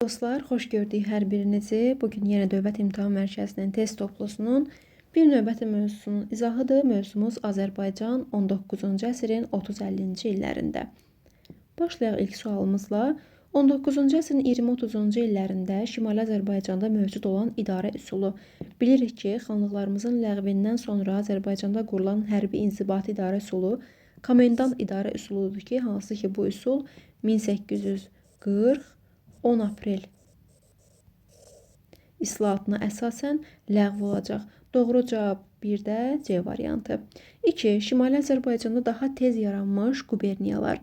Dostlar, xoş gördük hər birinizi. Bugün yenə Dövlət İmtahan Mərkəzinin test toplusunun bir növbəti mövzusunun izahıdır. Mövzumuz Azərbaycan 19-cu əsrin 30-50-ci illərində. Başlayaq ilk sualımızla. 19-cu əsrin 20-30-cu illərində Şimali Azərbaycanda mövcud olan idarə üsulu. Bilirik ki, xanlıqlarımızın ləğvindən sonra Azərbaycanda qurulan hərbi inzibati idarə üsulu komendant idarə üsuludur ki, hansı ki bu üsul 1840 10 aprel islahatına əsasən ləğv olacaq. Doğru cavab 1-də C variantı. 2. Şimali Azərbaycanda daha tez yaranmış quberniyalar.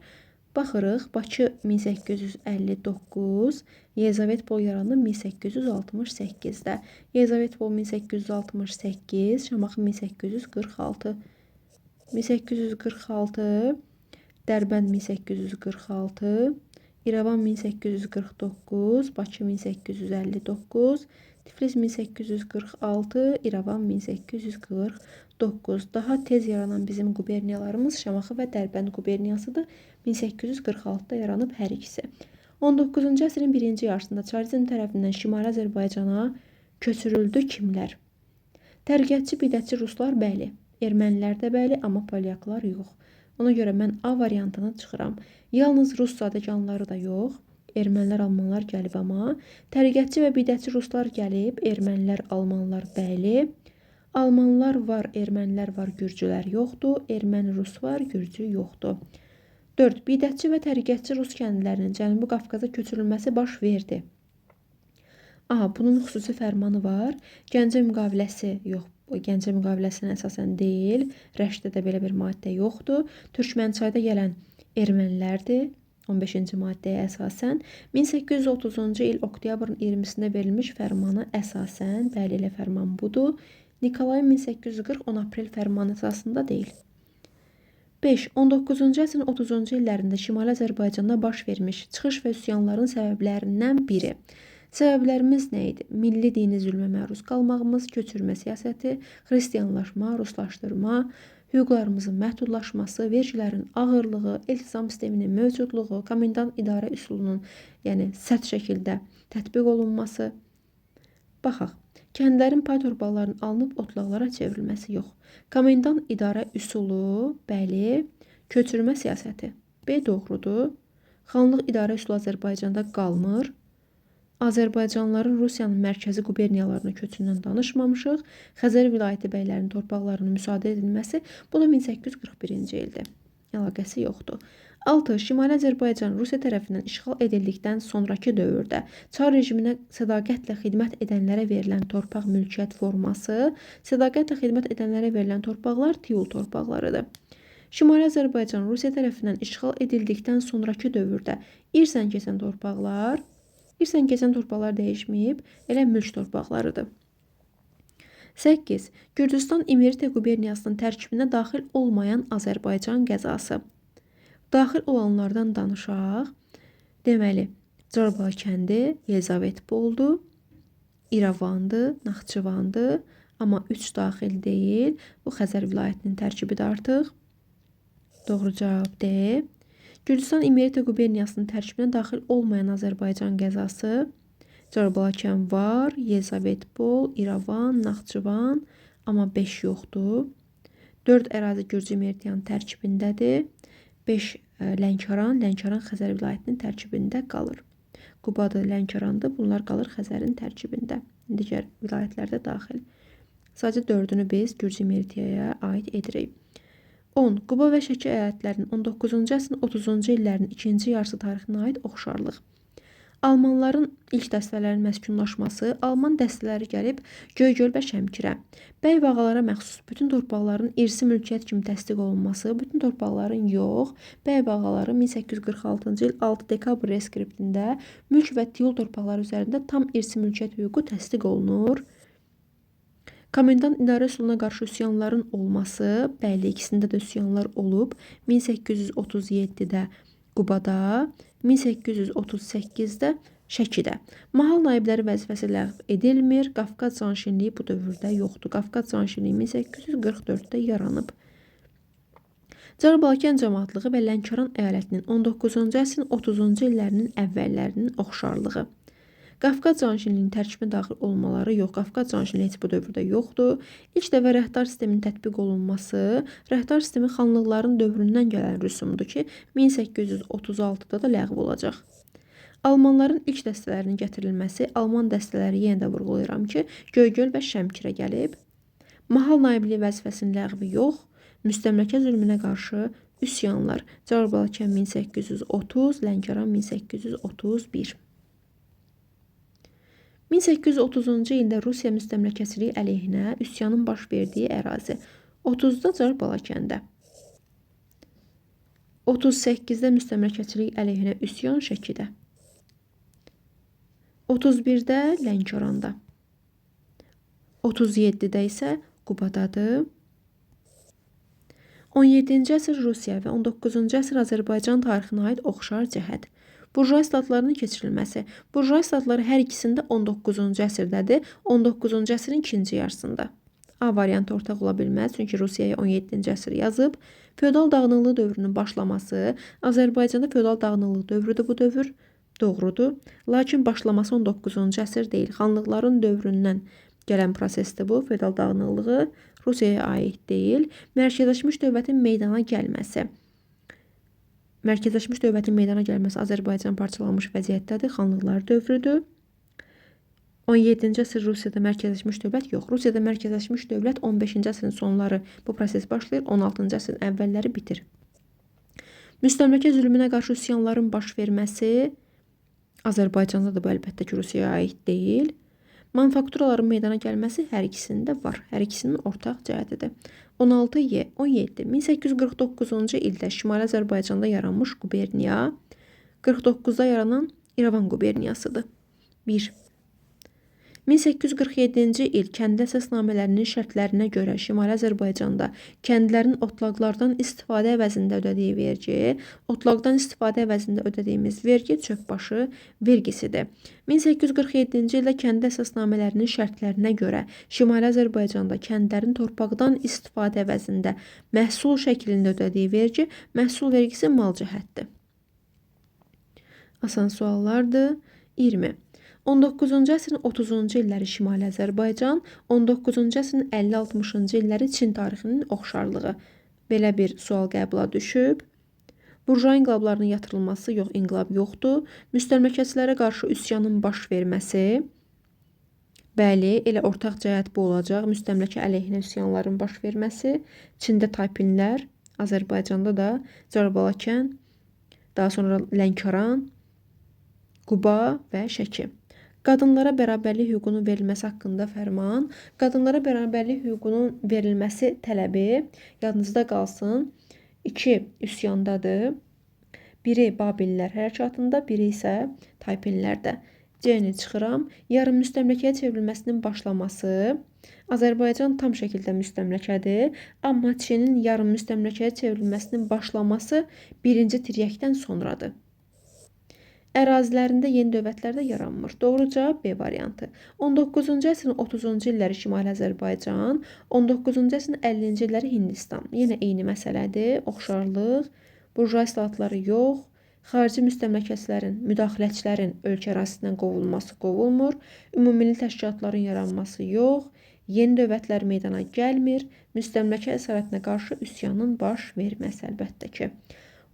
Baxırıq, Bakı 1859, Yezavetpol yaranıb 1868-də. Yezavetpol 1868, Şamaxı 1846. 1846, Dərbənd 1846, İrəvan 1849, Bakı 1859, Tiflis 1846, İrəvan 1849. Daha tez yaranan bizim quberniyalarımız Şamaxı və Dərbənd quberniyasıdır. 1846-da yaranıb hər ikisi. 19-cu əsrin birinci yarısında Çarizm tərəfindən Şimali Azərbaycana köçürüldü kimlər? Tərqətçi, bidətçi ruslar bəli, ermənilər də bəli, amma polyaklar yox. Ona görə mən A variantını çıxıram. Yalnız rus zadəganları da yox, ermənilər, almanlar gəlib, amma təriqətçi və bidətçi ruslar gəlib, ermənilər, almanlar bəli. Almanlar var, ermənilər var, gürcülər yoxdur. Erməni, rus var, gürcü yoxdur. 4. Bidətçi və təriqətçi rus kəndlərinin Cənubi Qafqaza köçürülməsi baş verdi. Aha, bunun xüsusi fərmanı var. Gəncə müqaviləsi yox. Gəncə müqaviləsinə əsasən deyil. Rəşddə də belə bir maddə yoxdur. Türkmənçayda gələn ermənilərdir. 15-ci maddəyə əsasən. 1830-cu il oktyabrın 20-sində verilmiş fərmana əsasən, bəli elə fərman budur. Nikolay 1840 10 aprel fərmanı əsasında deyil. 5. 19-cu əsrin 30-cu illərində Şimali Azərbaycanda baş vermiş çıxış və üsyanların səbəblərindən biri. Səbəblərimiz nə idi? Milli dini zülmə məruz qalmağımız, köçürmə siyasəti, xristianlaşma, ruslaşdırma, hüquqlarımızın məhdudlaşması, vergilərin ağırlığı, iltizam sisteminin mövcudluğu, komendant idarə üsulunun sərt şəkildə tətbiq olunması. Baxaq, kəndlərin pay torbalarının alınıb otlaqlara çevrilməsi yox. Komendant idarə üsulu, bəli, köçürmə siyasəti. B doğrudur. Xanlıq idarə üsulu Azərbaycanda qalmır. Azərbaycanlıların Rusiyanın mərkəzi quberniyalarına köçündən danışmamışıq. Xəzər vilayəti bəylərinin torpaqlarının müsadə edilməsi, bu da 1841-ci ildir. Əlaqəsi yoxdur. 6. Şimali Azərbaycan Rusiya tərəfindən işğal edildikdən sonraki dövrdə Çar rejiminə sədaqətlə xidmət edənlərə verilən torpaq mülkiyyət forması, sədaqətlə xidmət edənlərə verilən torpaqlar Tiyul torpaqlarıdır. Şimali Azərbaycan Rusiya tərəfindən işğal edildikdən sonraki dövrdə irsən keçən torpaqlar dəyişməyib, elə mülk torpaqlarıdır. 8. Gürcüstan İmeritiya quberniyasının tərkibinə daxil olmayan Azərbaycan qəzası. Daxil olanlardan danışaq. Deməli, Carbala kəndi, Yezavetpoldur, İrəvandır, Naxçıvandır, amma 3 daxil deyil. Bu Xəzər vilayətinin tərkibidir artıq. Doğru cavab D. Gürcüstan İmeritiya quberniyasının tərkibinə daxil olmayan Azərbaycan qəzası. Carbala var, Yezavetpol, İrəvan, Naxçıvan, amma 5 yoxdur. 4 ərazi Gürcü İmeritiyanın tərkibindədir. 5 Lənkəran Xəzər vilayətinin tərkibində qalır. Qubadır, Lənkərandır, bunlar qalır Xəzərin tərkibində. Digər vilayətlərdə daxil. Sadəcə 4-ünü biz Gürcü İmeritiyaya aid edirik. 10. Quba və Şəki əyalətlərinin 19-cu əsrin 30-cu illərinin ikinci yarısı tarixinə aid oxşarlıq. Almanların ilk dəstələrinin məskunlaşması, Alman dəstələri gəlib Göygöl və Şəmkirə, bəy və ağalara məxsus bütün torpaqların irsi mülkiyyət kimi təsdiq olunması, bütün torpaqların yox, bəy və ağaların 1846-cı il 6 dekabr reskriptində mülk və tiyul torpaqları üzərində tam irsi mülkiyyət hüququ təsdiq olunur. Komendant idarə üsuluna qarşı üsyanların olması, bəli, ikisində də üsyanlar olub. 1837-də Qubada, 1838-də Şəkidə. Mahal naibləri vəzifəsi ləğv edilmir. Qafqaz canşinliyi bu dövrdə yoxdur. Qafqaz canşinliyi 1844-də yaranıb. Carbala cəmaatlığı və Lənkəran əyalətinin 19-cu əsrin 30-cu illərinin əvvəllərinin oxşarlığı. Qafqaz canişinliyinin tərkibinə daxil olmaları yox. Qafqaz canişinliyi heç bu dövrdə yoxdur. İlk dəfə rəhdar sisteminin tətbiq olunması, rəhdar sistemi xanlıqların dövründən gələn rüsumdur ki, 1836-da da ləğv olacaq. Almanların ilk dəstələrinin gətirilməsi, Alman dəstələri yenə də vurğulayıram ki, Göygöl və Şəmkirə gəlib. Mahal naibliyi vəzifəsinin ləğvi yox, müstəmləkə zülmünə qarşı üsyanlar, Cavabbalakən 1830, Lənkəran 1831. 1830-cu ildə Rusiya müstəmləkəçiliyi əleyhinə üsyanın baş verdiyi ərazi 30-da Cavabbalakəndə, 38-də müstəmləkəçilik əleyhinə üsyan Şəkidə, 31-də Lənkəranda, 37-də isə Qubadadır. 17-ci əsr Rusiya və 19-cu əsr Azərbaycan tarixinə aid oxşar cəhət. Burjua statlarının keçirilməsi. Burjua statları hər ikisində 19-cu əsrdədir, 19-cu əsrin ikinci yarısında. A variantı ortaq ola bilməz, çünki Rusiyaya 17-ci əsr yazıb. Feodal dağınıqlı dövrünün başlaması, Azərbaycanda feodal dağınıqlı dövrüdür bu dövr, doğrudur. Lakin başlaması 19-cu əsr deyil, xanlıqların dövründən gələn prosesdir bu, feodal dağınıqlığı Rusiyaya aid deyil. Mərkəzləşmiş dövlətin meydana gəlməsi. Mərkəzləşmiş dövlətin meydana gəlməsi Azərbaycan parçalanmış vəziyyətdədir, xanlıqlar dövrüdür. 17-ci əsr Rusiyada mərkəzləşmiş dövlət yox. Rusiyada mərkəzləşmiş dövlət 15-ci əsrin sonları bu proses başlayır, 16-cı əsrin əvvəlləri bitir. Müstəmləkə zülmünə qarşı üsyanların baş verməsi Azərbaycanda da bu əlbəttə ki, Rusiyaya aid deyil. Manufakturaların meydana gəlməsi hər ikisində var. Hər ikisinin ortaq cəhətidir. 16Y, 17. 1849-cu ildə Şimali Azərbaycanda yaranmış quberniya 49-da yaranan İrəvan quberniyasıdır. 1. 1847-ci il kəndli əsasnamələrinin şərtlərinə görə Şimali Azərbaycanda kəndlərin otlaqlardan istifadə əvəzində ödədiyi vergi, otlaqdan istifadə əvəzində ödədiyimiz vergi çöpbaşı vergisidir. 1847-ci ildə kəndli əsasnamələrinin şərtlərinə görə Şimali Azərbaycanda kəndlərin torpaqdan istifadə əvəzində məhsul şəklində ödədiyi vergi, məhsul vergisi mal cəhətdir. Asan suallardır. 20. 19-cu əsrin 30-cu illəri Şimali Azərbaycan, 19-cu əsrin 50-60-cı illəri Çin tarixinin oxşarlığı. Belə bir sual qəbula düşüb. Burjua inqilablarının yatırılması yox, inqilab yoxdur. Müstəmləkəçilərə qarşı üsyanın baş verməsi. Bəli, elə ortaq cəhət bu olacaq. Müstəmləkə əleyhinə üsyanların baş verməsi. Çində Taypinlər, Azərbaycanda da Cavabbalakən, daha sonra Lənkəran, Quba və Şəki. Qadınlara bərabərlik hüququnun verilməsi haqqında fərman. Qadınlara bərabərlik hüququnun verilməsi tələbi yadınızda qalsın. 2 üsyandadır. Biri Babillər hərəkatında, biri isə Taypinlərdə. C-ni çıxıram. Yarım müstəmləkəyə çevrilməsinin başlaması. Azərbaycan tam şəkildə müstəmləkədir. Amma Çinin yarım müstəmləkəyə çevrilməsinin başlaması 1-ci tiryəkdən sonradır. Ərazilərində yeni dövlətlər də yaranmır. Doğru cavab B variantı. 19-cu əsrin 30-cu illəri Şimali Azərbaycan, 19-cu əsrin 50-ci illəri Hindistan. Yenə eyni məsələdir. Oxşarlıq, burjua islahatları yox, xarici müstəmləkəçilərin, müdaxiləçilərin ölkə ərazisindən qovulması qovulmur, ümumilli təşkilatların yaranması yox, yeni dövlətlər meydana gəlmir, müstəmləkə əsarətinə qarşı üsyanın baş verməsi əlbəttə ki.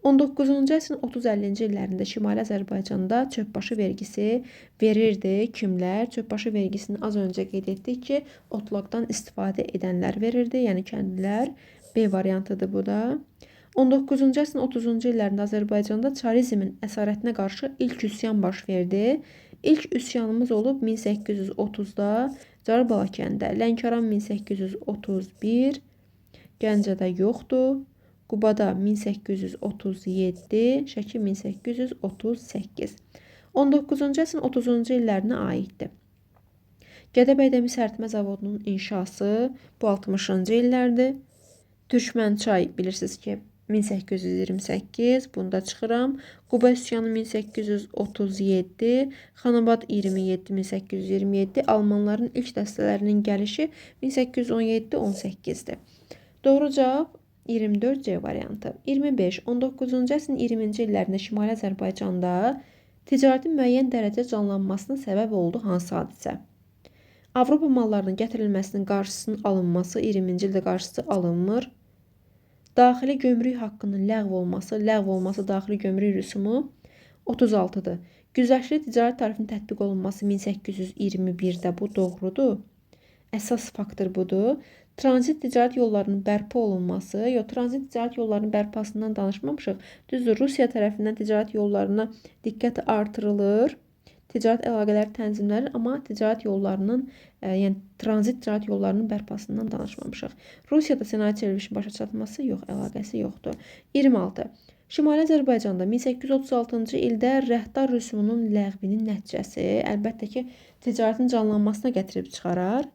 19-cu əsrin 30-50-ci illərində Şimali Azərbaycanda çöpbaşı vergisi verirdi. Kimlər? Çöpbaşı vergisini az öncə qeyd etdik ki, otlaqdan istifadə edənlər verirdi, yəni kəndlilər. B variantıdır bu da. 19-cu əsrin 30-cu illərində Azərbaycanda çarizmin əsarətinə qarşı ilk üsyan baş verdi. İlk üsyanımız olub 1830-da Cavabbalakəndə, Lənkəran 1831, Gəncədə yoxdur. Qubada 1837, Şəki 1838. 19-cu əsrin 30-cu illərinə aiddir. Gədəbəydə mis əritmə zavodunun inşası bu 60-cı illərdir. Türkmənçay bilirsiniz ki 1828, bunda çıxıram. Quba üsyanı 1837, Xanabad 27, 1827, Almanların ilk dəstələrinin gəlişi 1817-18-dir. Doğru cavab 24C variantı. 25. 19-cu əsrin 20-ci illərində Şimali Azərbaycanda Ticarətin müəyyən dərəcə canlanmasına səbəb oldu hansı hadisə? Avropa mallarının gətirilməsinin qarşısının alınması 20-ci ildə qarşısı alınmır. Daxili gömrük haqqının ləğv olması daxili gömrük rüsumu 36-dır. Güzəştli ticarət tarifinin tətbiq olunması 1821-də bu doğrudur. Əsas faktor budur. Tranzit ticarət yollarının bərpa olunması, tranzit ticarət yollarının bərpasından danışmamışıq. Düzdür, Rusiya tərəfindən ticarət yollarına diqqət artırılır. Ticarət əlaqələri tənzimlənir, amma ticarət yollarının, yəni tranzit ticarət yollarının bərpasından danışmamışıq. Rusiyada sənaye çevrilişinin başa çatması yox, əlaqəsi yoxdur. 26. Şimali Azərbaycanda 1836-cı ildə rəhdar rüsumunun ləğvinin nəticəsi əlbəttə ki, ticarətin canlanmasına gətirib çıxarar.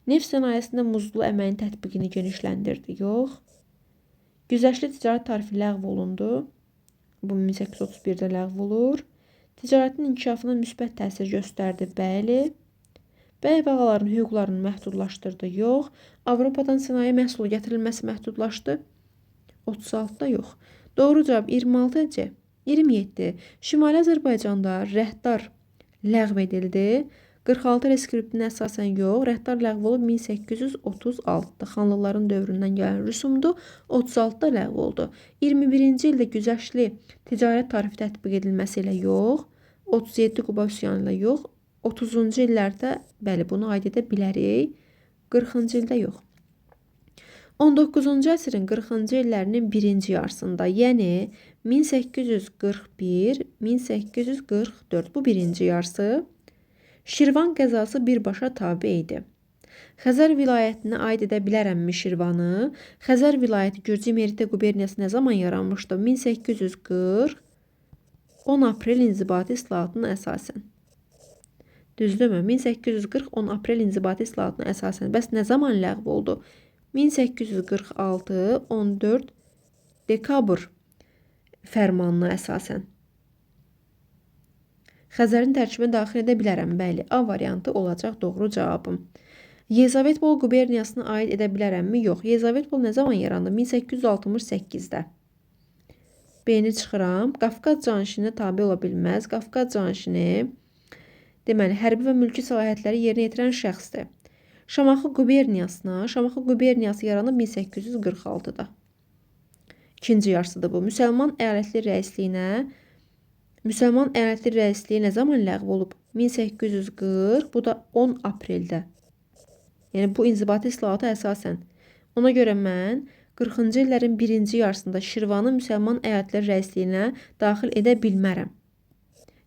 Neft sənayesində muzlu əməyin tətbiqini genişləndirdi, yox. Güzəştli ticarət tarifi ləğv olundu. Bu 1831-də ləğv olur. Ticarətin inkişafına müsbət təsir göstərdi, bəli. Bəy və ağaların hüquqlarını məhdudlaşdırdı, yox. Avropadan sənaye məhsulu gətirilməsi məhdudlaşdı. 36-da yox. Doğru cavab 26-cı. 27. Şimali Azərbaycanda rəhdar ləğv edildi. 46 reskriptinə əsasən yox, rəhdar ləğv olub 1836-da. Xanlıqların dövründən gələn rüsumdur. 36-da ləğv oldu. 21-ci ildə güzəştli ticarət tarifi tətbiq edilməsi ilə yox, 37 Quba üsyanı ilə yox, 30-cu illərdə bəli bunu aid edə bilərik, 40-cı ildə yox. 19-cu əsrin 40-cı illərinin birinci yarısında, yəni 1841-1844 bu birinci yarısı Şirvan qəzası birbaşa tabi idi. Xəzər vilayətinə aid edə bilərəmmi Şirvanı? Xəzər vilayəti Gürcü Merida quberniyası nə zaman yaranmışdı? 1840 10 aprel inzibati islahatına əsasən. Düzdürmü? 1840 10 aprel inzibati islahatına əsasən. Bəs nə zaman ləğv oldu? 1846 14 dekabr fərmanına əsasən. Xəzərin tərkibinə daxil edə bilərəm, bəli. A variantı olacaq doğru cavabım. Yezavetpol quberniyasına aid edə bilərəmmi? Yox. Yezavetpol nə zaman yarandı? 1868-də. B-ni çıxıram. Qafqaz canişininə tabi ola bilməz. Qafqaz canişini deməli, hərbi və mülki səlahiyyətləri yerinə yetirən şəxsdir. Şamaxı quberniyası yaranıb 1846-da. İkinci yarısıdır bu. Müsəlman əyalətli rəisliyi nə zaman ləğv olub? 1840, bu da 10 apreldə. Yəni bu inzibati islahata əsasən. Ona görə mən 40-cı illərin birinci yarısında Şirvanı müsəlman əyalətli rəisliyinə daxil edə bilmərəm.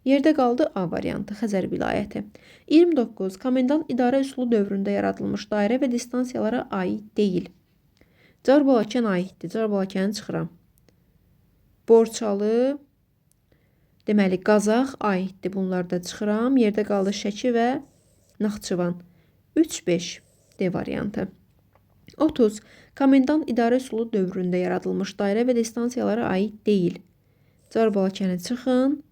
Yerdə qaldı A variantı, Xəzər vilayəti. 29. Komendant idarə üsulu dövründə yaradılmış dairə və distansiyalara aid deyil. Car Balakən aiddir. Car Balakəni çıxıram. Borçalı, deməli Qazax aiddir. Bunlarda çıxıram. Yerdə qaldı Şəki və Naxçıvan. 3-5 D variantı. 30. Komendant idarə üsulu dövründə yaradılmış dairə və distansiyalara aid deyil. Car Balakəni çıxın.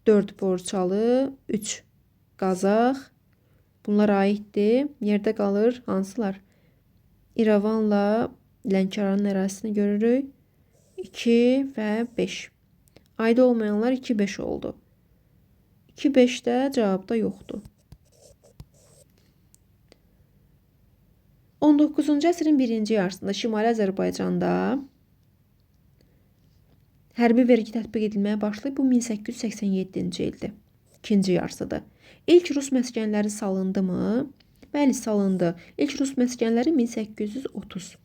4 Borçalı, 3 Qazax. Bunlar aiddir. Yerdə qalır hansılar? İrəvanla Lənkəranın ərazisini görürük. 2 və 5. Aid olmayanlar 2-5 oldu. 2-5-də cavabda yoxdur. 19-cu əsrin birinci yarısında Şimali Azərbaycanda hərbi vergi tətbiq edilməyə başlayıb. Bu 1887-ci ildir. İkinci yarısıdır. İlk Rus məskənləri salındı mı? Bəli, salındı. İlk Rus məskənləri 1830.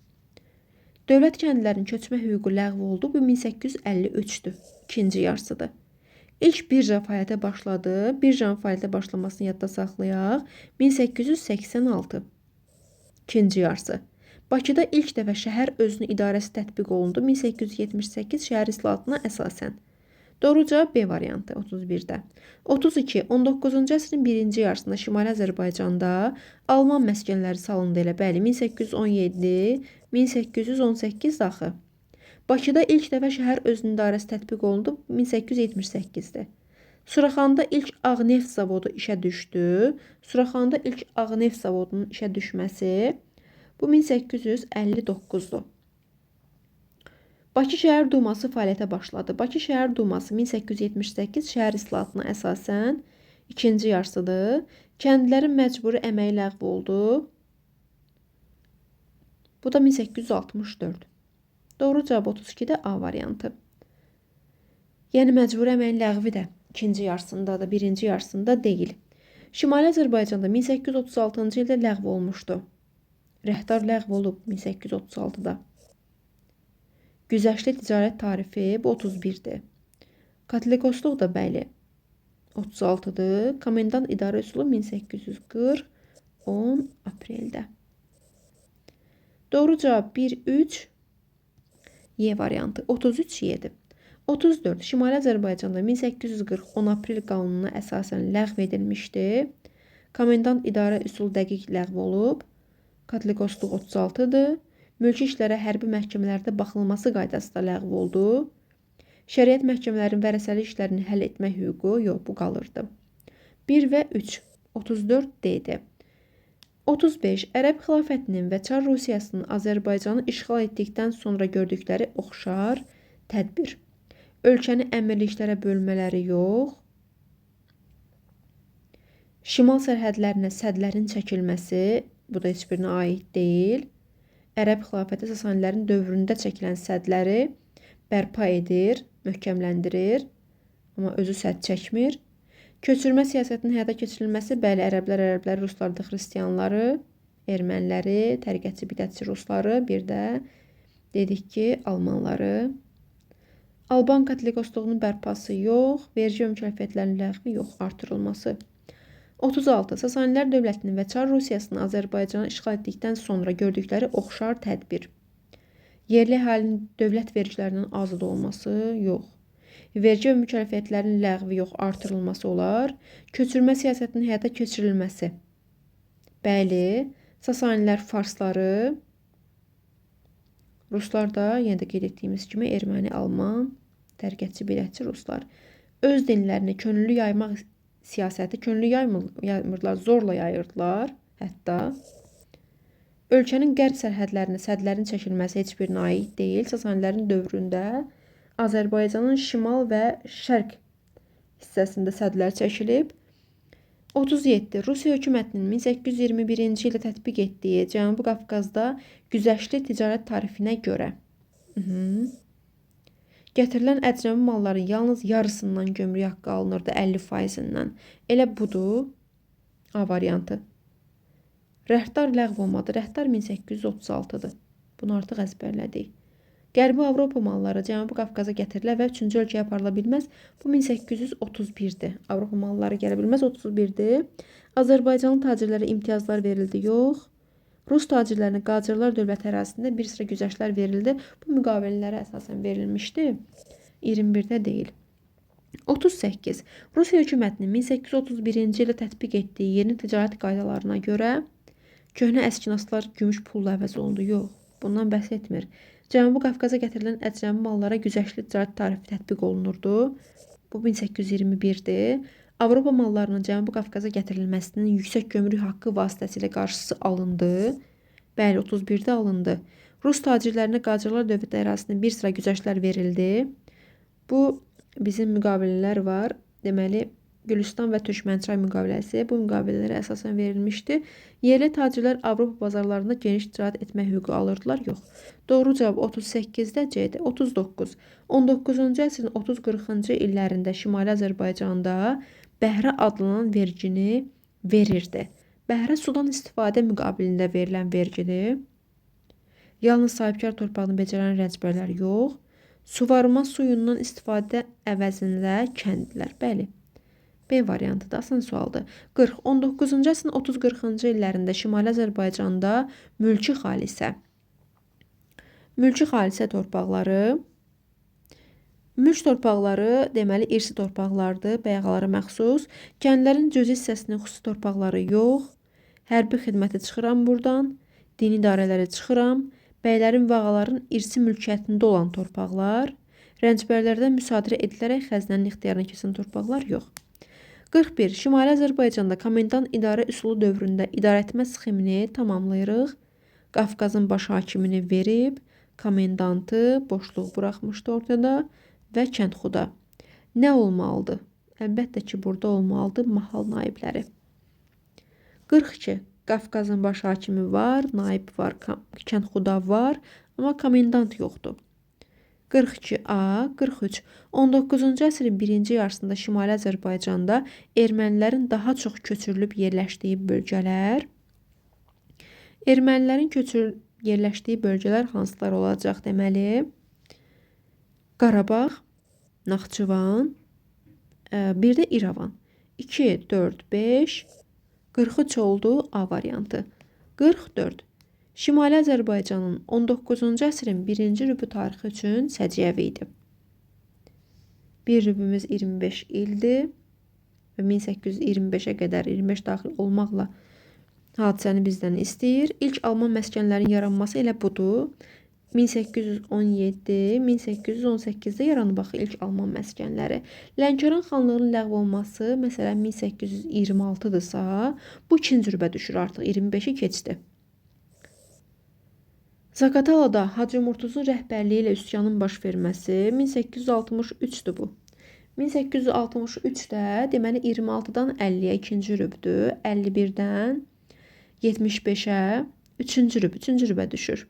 Dövlət kəndlərinin köçmə hüququ ləğv oldu. Bu 1853-dür. İkinci yarısıdır. İlk birja fəaliyyətə başladı. Birjanın fəaliyyətə başlamasını yadda saxlayaq. 1886. İkinci yarısı. Bakıda ilk dəfə şəhər özünü idarəsi tətbiq olundu 1878 şəhər islahatına əsasən. Doğru cavab B variantı 31-də. 32. 19-cu əsrin birinci yarısında Şimali Azərbaycanda Alman məskənləri salındı elə. Bəli, 1817, 1818 daxı. Bakıda ilk dəfə şəhər özünün idarəsi tətbiq olundu 1878-dir. Suraxanda ilk ağ neft zavodu işə düşdü. Suraxanda ilk ağ neft zavodunun işə düşməsi bu 1859-dur. Bakı Şəhər Duması fəaliyyətə başladı. Bakı Şəhər Duması 1878 şəhər islahatına əsasən ikinci yarısıdır. Kəndlilərin məcburi əməyi ləğv oldu. Bu da 1864. Doğru cavab 32-də A variantı. Yəni məcburi əməyin ləğvi də ikinci yarısında da, birinci yarısında deyil. Şimali Azərbaycanda 1836-cı ildə ləğv olmuşdu. Rəhdar ləğv olub 1836-da. Güzəştli ticarət tarifi bu 31-dir. Katolikosluq da bəli 36-dır. Komendant idarə üsulu 1840 10 apreldə. Doğru cavab 1-3 Y variantı. 33 Y-dir. 34. Şimali Azərbaycanda 1840 10 aprel qanununa əsasən ləğv edilmişdi. Komendant idarə üsulu dəqiq ləğv olub. Katolikosluq 36-dır. Mülki işlərə hərbi məhkəmələrdə baxılması qaydası da ləğv oldu. Şəriət məhkəmələrin vərəsəli işlərini həll etmək hüququ yox, bu qalırdı. 1 və 3. 34 D-dir. 35. Ərəb xilafətinin və Çar Rusiyasının Azərbaycanı işğal etdikdən sonra gördükləri oxşar tədbir. Ölkəni əmirliklərə bölmələri yox. Şimal sərhədlərinə sədlərin çəkilməsi, bu da heç birinə aid deyil. Ərəb xilafəti Sasanilərin dövründə çəkilən sədləri bərpa edir, möhkəmləndirir, amma özü sədd çəkmir. Köçürmə siyasətinin həyata keçirilməsi, bəli, ərəblər, ruslar da xristiyanları, erməniləri, təriqətçi, bidətçi rusları, bir də dedik ki, almanları. Alban katolikosluğunun bərpası yox, vergi və mükəlləfiyyətlərinin ləğvi yox, artırılması. 36. Sasanilər dövlətinin və Çar Rusiyasının Azərbaycanı işğal etdikdən sonra gördükləri oxşar tədbir. Yerli əhalinin dövlət vergilərindən azad olması yox. Vergi və mükəlləfiyyətlərin ləğvi yox, artırılması olar. Köçürmə siyasətinin həyata keçirilməsi. Bəli, Sasanilər farsları, ruslar da, yenə də qeyd etdiyimiz kimi, erməni, alman, təriqətçi, bidətçi ruslar. Öz dinlərini könüllü yaymaq siyasəti, könüllü yaymırlar, zorla yayırdılar hətta. Ölkənin qərb sərhədlərinə sədlərin çəkilməsi heç birinə aid deyil. Sasanilərin dövründə Azərbaycanın şimal və şərq hissəsində sədlər çəkilib. 37. Rusiya hökumətinin 1821-ci ildə tətbiq etdiyi Cənubi Qafqazda güzəştli ticarət tarifinə görə gətirilən əcnəbi malların yalnız yarısından gömrük haqqı alınırdı, 50%-dən. Elə budur A variantı. Rəhdar ləğv olmadı. Rəhdar 1836-dır. Bunu artıq əzbərlədik. Qərbi Avropa malları Cənubi Qafqaza gətirilə və 3-cü ölkəyə aparıla bilməz. Bu 1831-dir. Avropa malları gələ bilməz, 31-dir. Azərbaycanlı tacirlərə imtiyazlar verildi, yox. Rus tacirlərinə Qacarlar dövlət ərazisində bir sıra güzəştlər verildi. Bu müqavilələrə əsasən verilmişdi. 21-də deyil. 38. Rusiya hökumətinin 1831-ci ildə tətbiq etdiyi yeni ticarət qaydalarına görə köhnə əskinaslar gümüş pulla əvəz olundu. Yox, bundan bəhs etmir. Cənubi Qafqaza gətirilən əcnəbi mallara güzəştli ticarət tarifi tətbiq olunurdu. Bu 1821-dir. Avropa mallarının Cənubi Qafqaza gətirilməsinin yüksək gömrük haqqı vasitəsilə qarşısı alındı. Bəli, 31-də alındı. Rus tacirlərinə Qacarlar dövlət ərazisində bir sıra güzəştlər verildi. Bu bizim müqavilələr var. Deməli, Gülüstan və Türkmənçay müqaviləsi bu müqavilələrə əsasən verilmişdi. Yerli tacirlər Avropa bazarlarında geniş ticarət etmək hüququ alırdılar, yox. Doğru cavab 38-də C-dir. 39. 19-cu əsrin 30-40-cı illərində Şimali Azərbaycanda bəhrə adlanan vergini verirdi. Bəhrə sudan istifadə müqabilində verilən vergidir. Yalnız sahibkar torpağını becərən rəncbərlər yox. Suvarma suyundan istifadə əvəzində kəndlilər. Bəli. B variantı da asan sualdır. 40. 19-cu əsrin 30-40-cı illərində Şimali Azərbaycanda mülki xalisə torpaqları, mülk torpaqları deməli irsi torpaqlardır, bəyağalara məxsus. Kəndlərin cüzi hissəsinin xüsusi torpaqları yox. Hərbi xidməti çıxıram buradan, dini idarələri çıxıram. Bəylərin və ağaların irsi mülkiyyətində olan torpaqlar, rəncbərlərdən müsadirə edilərək xəzinənin ixtiyarına keçən torpaqlar yox. 41. Şimali Azərbaycanda komendant idarə üsulu dövründə idarəetmə sxemini tamamlayırıq. Qafqazın baş hakimini verib, komendantı boşluq buraxmışdı ortada və kəndxuda. Nə olmalıdır? Əlbəttə ki, burada olmalıdır mahal naibləri. 42. Qafqazın baş hakimi var, naib var, kəndxuda var, amma komendant yoxdur. 42A, 43. 19-cu əsrin birinci yarısında Şimali Azərbaycanda ermənilərin daha çox köçürülüb yerləşdiyi bölgələr. Ermənilərin yerləşdiyi bölgələr hansılar olacaq deməli? Qarabağ, Naxçıvan, bir də İrəvan. 2, 4, 5, 43 oldu A variantı. 44. Şimali Azərbaycanın 19-cu əsrin 1-ci rübü tarixi üçün səciyyəvi idi. Bir rübümüz 25 ildir və 1825-ə qədər 25 daxil olmaqla hadisəni bizdən istəyir. İlk Alman məskənlərin yaranması elə budur. 1817, 1818-də yaranıb baxı ilk Alman məskənləri. Lənkəran xanlığının ləğv olması məsələn 1826-dırsa, bu ikinci rübə düşür artıq 25-i keçdi. Zaqatalada Hacı Murtuzun rəhbərliyi ilə üsyanın baş verməsi 1863-dür bu. 1863-də deməli 26-dan 50-yə ikinci rübdür, 51-dən 75-ə üçüncü rübə düşür.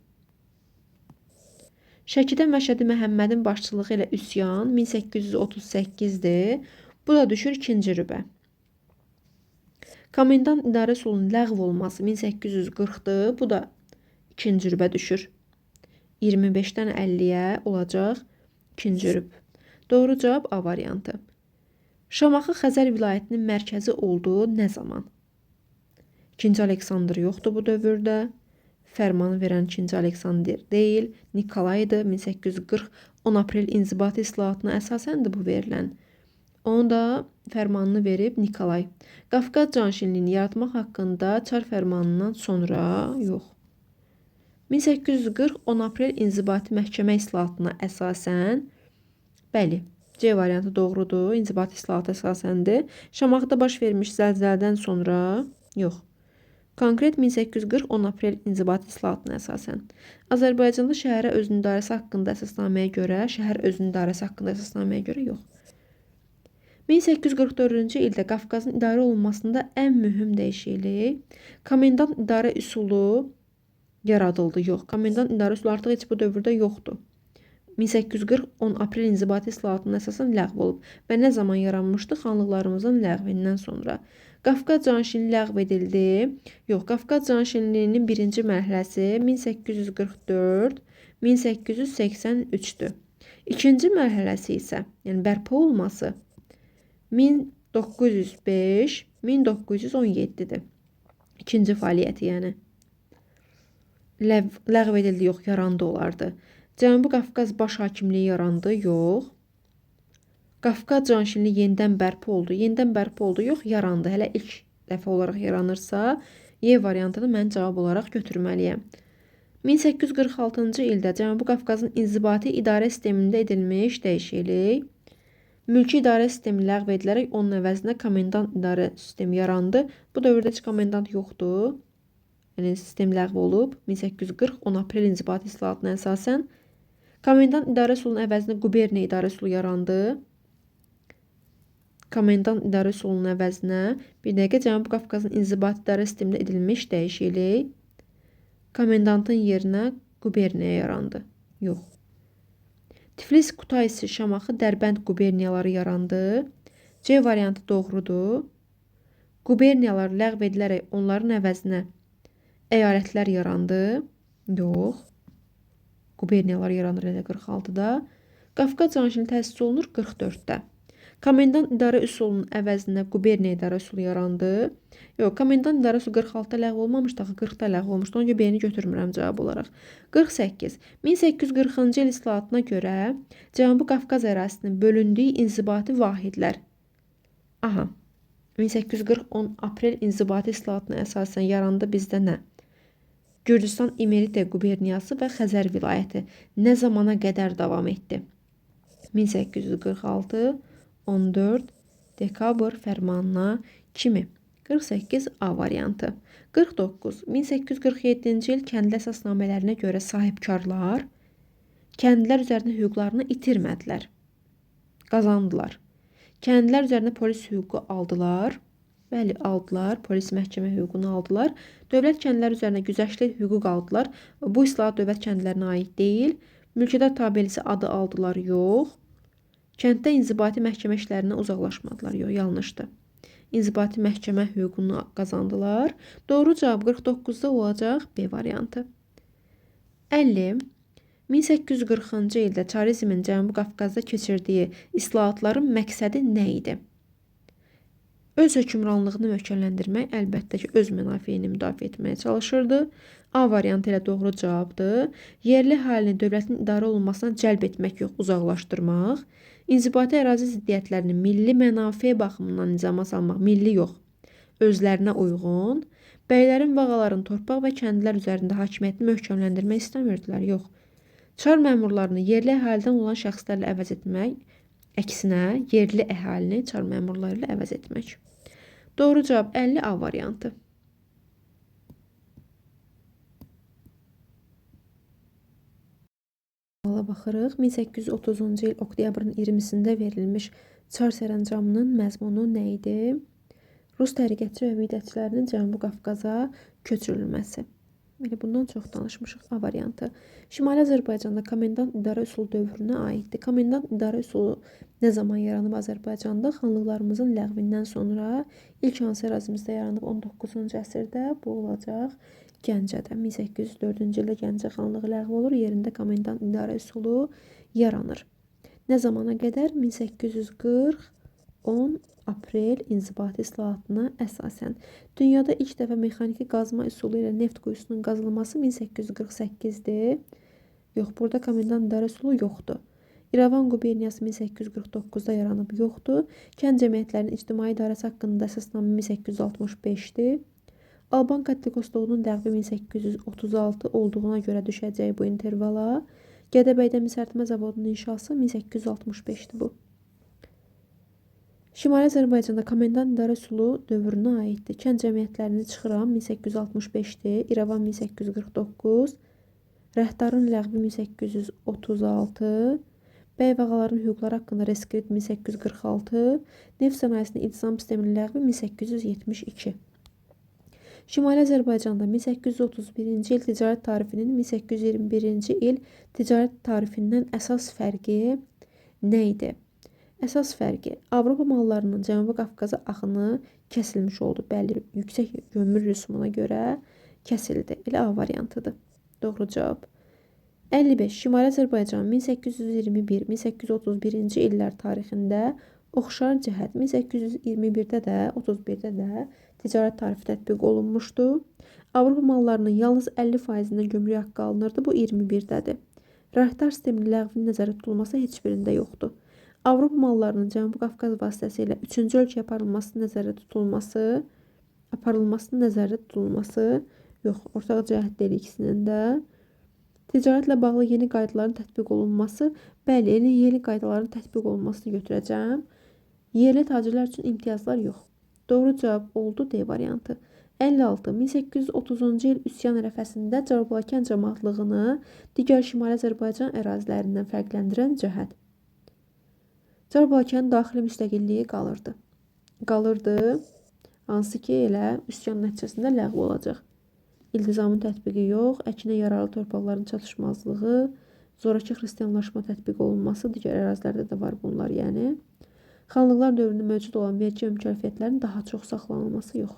Şəkidə Məşədi Məhəmmədin başçılığı ilə üsyan 1838-dir, bu da düşür ikinci rübə. Komendant idarə üsulunun ləğv olması 1840-dır, bu da ikinci rübə düşür. 25-dən 50-yə olacaq ikinci rüb. Doğru cavab A variantı. Şamaxı Xəzər vilayətinin mərkəzi olduğu nə zaman? 2-ci Aleksandr yoxdur bu dövrdə. Fərmanı verən 2-ci Aleksandr deyil. Nikolaydır. 1840 10 aprel inzibati islahatına əsasəndir bu verilən. Onu da fərmanını verib Nikolay. Qafqaz canşinliyini yaratmaq haqqında Çar fərmanından sonra yox. 1840 10 aprel inzibati məhkəmə islahatına əsasən, bəli, C variantı doğrudur, inzibati islahatı əsasəndir. Şamaxıda baş vermiş zəlzələdən sonra, yox. Konkret 1840 10 aprel inzibati islahatına əsasən. Azərbaycanda şəhərə özünün idarəsi haqqında əsasnaməyə görə, yox. 1844-cü ildə Qafqazın idarə olunmasında ən mühüm dəyişiklik komendant idarə üsulu yaradıldı. Yox, komendant idarə üsulu artıq heç bu dövrdə yoxdur. 1840 10 aprel inzibati islahatının əsasən ləğv olub və nə zaman yaranmışdı? Xanlıqlarımızın ləğvindən sonra. Qafqaz canşinliyi ləğv edildi. Yox, Qafqaz canşinliyinin birinci mərhələsi 1844-1883-dür. İkinci mərhələsi isə, yəni bərpa olması 1905-1917-dir. İkinci fəaliyyəti yəni. Ləğv edildi, yox, yarandı olardı. Cənubi Qafqaz baş hakimliyi yarandı, yox. Qafqaz canşinliyi yenidən bərpa oldu. Yenidən bərpa oldu, yox, yarandı. Hələ ilk dəfə olaraq yaranırsa, Y variantını mən cavab olaraq götürməliyəm. 1846-cı ildə Cənubi Qafqazın inzibati idarə sistemində edilmiş dəyişiklik. Mülki idarə sistemi ləğv edilərək onun əvəzinə komendant idarə sistemi yarandı. Bu dövrdə heç komendant yoxdur. Yəni sistem ləğv olub. 1840 10 aprel inzibati islahatına əsasən. Komendant idarə üsulunun əvəzinə quberniya idarə üsulu yarandı. Komendant idarə üsulunun əvəzinə bir dəqiqə Cənubi Qafqazın inzibati idarə sistemində edilmiş dəyişiklik. Komendantın yerinə quberniya yarandı. Yox. Tiflis, Kutaisi, Şamaxı, Dərbənd quberniyaları yarandı. C variantı doğrudur. Quberniyalar ləğv edilərək onların əvəzinə əyalətlər yarandı. Yox. Quberniyalar yaranır elə 46-da. Qafqaz canşinliyi təsis olunur 44-də. Komendant idarə üsulunun əvəzinə quberniya idarə üsulu yarandı. Yox, komendant idarə üsulu 46-da ləğv olmamışdı, 40-da ləğv olmuşdu. Ona görə B-ni götürmürəm cavab olaraq. 48. 1840-cı il islahatına görə Cənubi Qafqaz ərazisinin bölündüyü inzibati vahidlər. Aha. 1840 10 aprel inzibati islahatına əsasən yarandı bizdə nə? Gürcüstan İmerite quberniyası və Xəzər vilayəti nə zamana qədər davam etdi? 1846 14 dekabr fərmanına kimi. 48 A variantı. 49. 1847-ci il kəndli əsasnamələrinə görə sahibkarlar Kəndlilər üzərində hüquqlarını itirmədilər. Qazandılar. Kəndlilər üzərində polis hüququ aldılar. Bəli, aldılar. Polis məhkəmə hüququnu aldılar. Dövlət kəndlilər üzərində güzəştli hüquq aldılar. Bu islahat dövlət kəndlərinə aid deyil. Mülkədar tabelisi adı aldılar, yox. Kənddə inzibati məhkəmə işlərindən uzaqlaşmadılar, yox, yanlışdır. İnzibati məhkəmə hüququnu qazandılar. Doğru cavab 49-da olacaq B variantı. 50. 1840-cı ildə çarizmin Cənubi Qafqazda keçirdiyi islahatların məqsədi nə idi? Öz hökmranlığını möhkəmləndirmək, əlbəttə ki, öz mənafeyini müdafiə etməyə çalışırdı. A variantı ilə doğru cavabdır. Yerli əhalini dövlətin idarə olunmasına cəlb etmək yox, uzaqlaşdırmaq. İnzibati ərazi ziddiyyətlərini milli mənafe baxımından nizama salmaq, milli yox, özlərinə uyğun. Bəylərin və ağaların torpaq və kəndlər üzərində hakimiyyətini möhkəmləndirmək istəmirdilər, yox. Çar məmurlarını yerli əhalidən olan şəxslərlə əvəz etmək, əksinə yerli əhalini çar məmurları ilə əvəz etmək. Doğru cavab 50 A variantı. Baxırıq. 1830-cu il oktyabrın 20-sində verilmiş Çar sərəncamının məzmunu nə idi? Rus təriqətçi və bidətçilərinin Cənubi Qafqaza köçürülməsi. Bundan çox danışmışıq. A variantı. Şimali Azərbaycanda komendant idarə üsulu dövrünə aiddir. Komendant idarə üsulu nə zaman yaranıb Azərbaycanda? Xanlıqlarımızın ləğvindən sonra ilk hansı ərazimizdə yaranıb 19-cu əsrdə? Bu olacaq Gəncədə. 1804-cü ildə Gəncə xanlığı ləğv olur. Yerində komendant idarə üsulu yaranır. Nə zamana qədər? 1840 10 aprel inzibati islahatına əsasən. Dünyada ilk dəfə mexaniki qazma üsulu ilə neft quyusunun qazılması 1848-dir. Yox, burada komendant idarə üsulu yoxdur. İrəvan quberniyası 1849-da yaranıb, yoxdur. Kənd cəmiyyətlərinin ictimai idarəsi haqqında əsasnamə 1865-dir. Alban Katlikosluğunun ləğvi 1836 olduğuna görə düşəcək bu intervala. Gədəbəydə misərtmə zavodunun inşası 1865-dir bu. Şimali Azərbaycanda komendant idarə üsulu dövrünə aiddir. Kənd cəmiyyətlərini çıxıran 1865-dir. İrəvan 1849. Rəhdarın ləğvi 1836. Bəy və ağaların hüquqları haqqında reskript 1846. Neft sənayesinin iltizam sisteminin ləğvi 1872. Şimali Azərbaycanda 1831-ci il ticarət tarifinin 1821-ci il ticarət tarifindən əsas fərqi nə idi? Əsas fərqi Avropa mallarının Cənubi Qafqaza axını kəsilmiş oldu. Bəli, yüksək gömür rüsumuna görə kəsildi. Elə A variantıdır. Doğru cavab. 55. Şimali Azərbaycan 1821-1831-ci illər tarixində oxşar cəhət 1821-də də, 31-də də ticarət tarifi tətbiq olunmuşdu. Avropa mallarının yalnız 50%-dən gömrük haqqı alınırdı. Bu 21-dədir. Rəhdar sisteminin ləğvinin nəzərdə tutulması heç birində yoxdur. Avropa mallarının Cənubi Qafqaz vasitəsilə 3-cü ölkəyə aparılmasının nəzərdə tutulması yox, ortaq cəhət deyil ikisinin də. Ticarətlə bağlı yeni qaydaların tətbiq olunması, bəli, yeni qaydaların tətbiq olunmasını götürəcəm. Yerli tacirlər üçün imtiyazlar yox. Doğru cavab oldu D variantı. 56. 1830-cu il üsyan ərəfəsində Cənubalakən cəmaətlığını digər Şimali Azərbaycan ərazilərindən fərqləndirən cəhət. Cənubalakənin daxili müstəqilliyi qalırdı. Hansı ki, elə üsyan nəticəsində ləğv olacaq. İltizamın tətbiqi yox, əkinə yararlı torpaqların çatışmazlığı, zorakı xristianlaşma tətbiq olunması, digər ərazilərdə də var bunlar, yəni. Xanlıqlar dövründə mövcud olan vergi və mükəlləfiyyətlərin daha çox saxlanılması yox.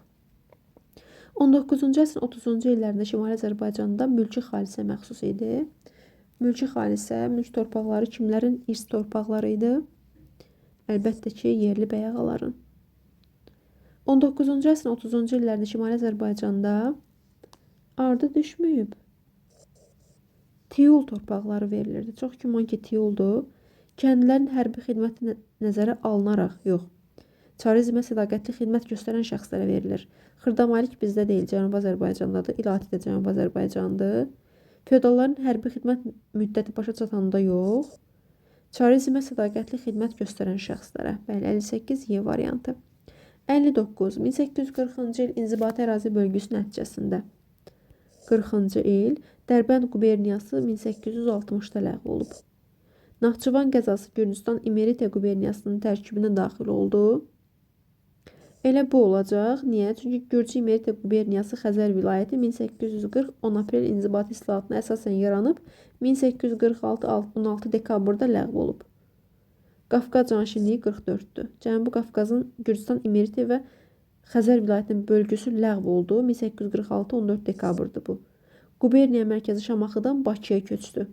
19-cu əsrin 30-cu illərində Şimali Azərbaycanda mülki xalisə məxsus idi. Mülki xalisə, mülk torpaqları kimlərin irs torpaqları idi? Əlbəttə ki, yerli bəy ağaların. 19-cu əsrin 30-cu illərdə Şimali Azərbaycanda ardı düşməyib. Tiyul torpaqları verilirdi. Çox güman ki, tiyuldur. Kəndlilərin hərbi xidməti nəzərə alınaraq, yox. Çarizmə sədaqətli xidmət göstərən şəxslərə verilir. Xırdamalik bizdə deyil, Cənubi Azərbaycandadır. İlahati də Cənubi Azərbaycandır. Feodalların hərbi xidmət müddəti başa çatanda yox. Çarizmə sədaqətli xidmət göstərən şəxslərə. Bəli, 58 Y variantı. 59. 1840-cı il inzibati ərazi bölgüsü nəticəsində 40-cı il. Dərbənd quberniyası 1860-da ləğv olub. Naxçıvan qəzası Gürcüstan İmeritiya quberniyasının tərkibinə daxil oldu. Elə bu olacaq. Niyə? Çünki Gürcü İmeritiya quberniyası Xəzər vilayəti 1840 10 aprel inzibati islahatına əsasən yaranıb, 1846 16 dekabrda ləğv olub. Qafqaz canişinliyi 44-dür. Cənubi Qafqazın Gürcüstan İmeritiya və Xəzər vilayətinin bölgüsü ləğv oldu. 1846 14 dekabrdır bu. Quberniya mərkəzi Şamaxıdan Bakıya köçdü.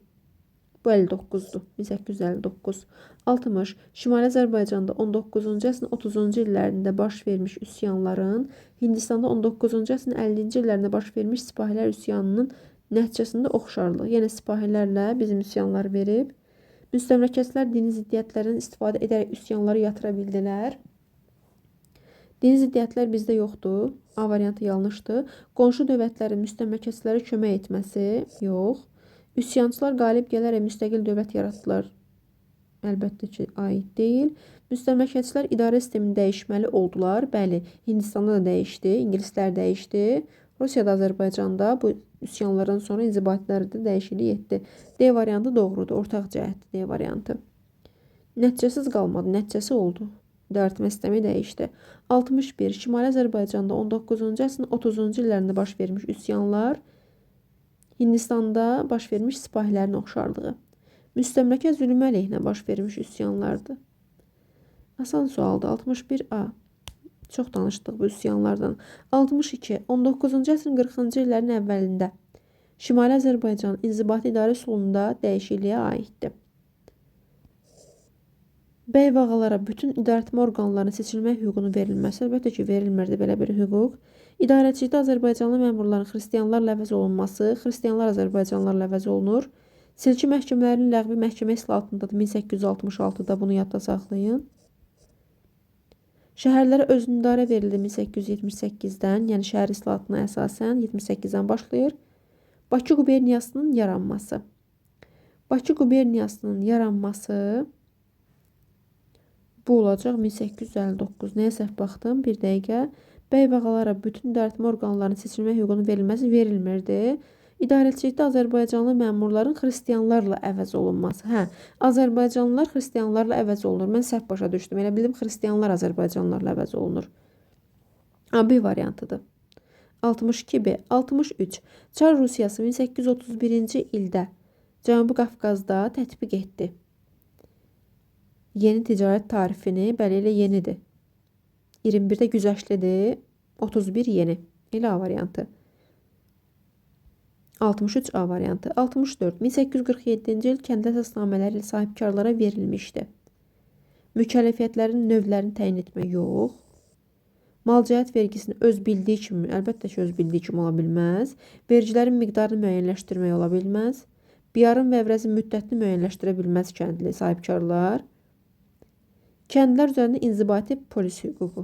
Bu 59-dur. 1859. 60. Şimali Azərbaycanda 19-cu əsrin 30-cu illərində baş vermiş üsyanların, Hindistanda 19-cu əsrin 50-ci illərində baş vermiş sipahilər üsyanının nəticəsində oxşarlıq. Yəni sipahlərlə bizim üsyanları verib. Müstəmləkəçilər dini ziddiyyətlərdən istifadə edərək üsyanları yatıra bildilər. Dini ziddiyyətlər bizdə yoxdur. A variantı yanlışdır. Qonşu dövlətlərin müstəmləkəçilərə kömək etməsi yox. Üsyançılar qalib gələrək müstəqil dövlət yaratdılar. Əlbəttə ki, aid deyil. Müstəmləkəçilər idarə sistemini dəyişməli oldular. Bəli, Hindistanda da dəyişdi, İngilislər dəyişdi. Rusiyada, Azərbaycanda bu üsyanlardan sonra inzibatilərdə dəyişiklik etdi. D variantı doğrudur, ortaq cəhətdir D variantı. Nəticəsiz qalmadı, nəticəsi oldu. İdarəetmə sistemi dəyişdi. 61. Şimali Azərbaycanda 19-cu əsrin 30-cu illərində baş vermiş üsyanlar, Hindistanda baş vermiş sipahlərin oxşarlığı. Müstəmləkə zülmü əleyhinə baş vermiş üsyanlardır. Asan sualdır. 61A. Çox danışdıq bu üsyanlardan. 62. 19-cu əsrin 40-cı illərin əvvəlində Şimali Azərbaycan inzibati idarə üsulunda dəyişikliyə aiddir. Bəy və ağalara bütün idarəetmə orqanlarının seçilmək hüququnun verilməsi, əlbəttə ki, verilmirdi belə bir hüquq. İdarəçilikdə Azərbaycanlı məmurların xristianlarla əvəz olunması, xristianlar Azərbaycanlılarla əvəz olunur. Silki məhkəmələrinin ləğvi məhkəmə islahatındadır 1866-da, bunu yadda saxlayın. Şəhərlərə özünün idarə verildi 1878-dən, yəni şəhər islahatına əsasən 78-dən başlayır. Bakı quberniyasının yaranması. Bakı quberniyasının yaranması bu olacaq 1859. Nəyə səhv baxdım? Bir dəqiqə. Bəy və ağalara bütün idarəetmə orqanlarının seçilmə hüququnun verilməsi verilmirdi. İdarəçilikdə Azərbaycanlı məmurların xristianlarla əvəz olunması. Hə, Azərbaycanlılar xristianlarla əvəz olunur. Mən səhv başa düşdüm. Elə bildim xristianlar Azərbaycanlılarla əvəz olunur. B variantıdır. 62B. 63. Çar Rusiyası 1831-ci ildə Cənubi Qafqazda tətbiq etdi. Yeni ticarət tarifini, bəli elə yenidir. 21-də güzəştlidir, 31 yeni. Elə A variantı. 63 A variantı. 64. 1847-ci il kənd əsasnamələri ilə sahibkarlara verilmişdi. Mükəlləfiyyətlərin növlərini təyin etmək yox. Malcəhət vergisini öz bildiyi kimi, əlbəttə ki, öz bildiyi kimi ola bilməz. Vergilərin miqdarını müəyyənləşdirmək ola bilməz. Biyarın və əvrəzin müddətini müəyyənləşdirə bilməz kəndli sahibkarlar. Kəndlər üzərində inzibati polis hüququ.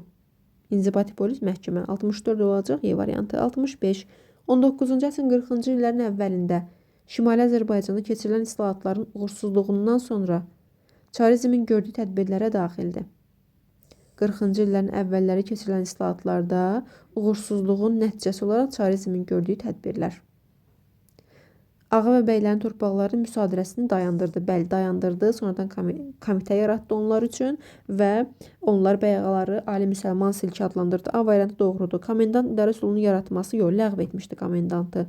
İnzibati polis məhkəmə 64 olacaq E variantı. 65. 19-cu əsrin 40-cı illərin əvvəlində Şimali Azərbaycanda keçirilən islahatların uğursuzluğundan sonra çarizmin gördüyü tədbirlərə daxildir. 40-cı illərin əvvəlləri keçirilən islahatlarda uğursuzluğun nəticəsi olaraq çarizmin gördüyü tədbirlər. Ağa və bəylərin torpaqlarının müsadirəsini dayandırdı. Bəli, dayandırdı. Sonradan komitə yaratdı onlar üçün və onlar bəy ağaları Ali Müsəlman silki adlandırdı. A variantı doğrudur. Komendant idarə üsulunun yaratması yox, ləğv etmişdi komendantı.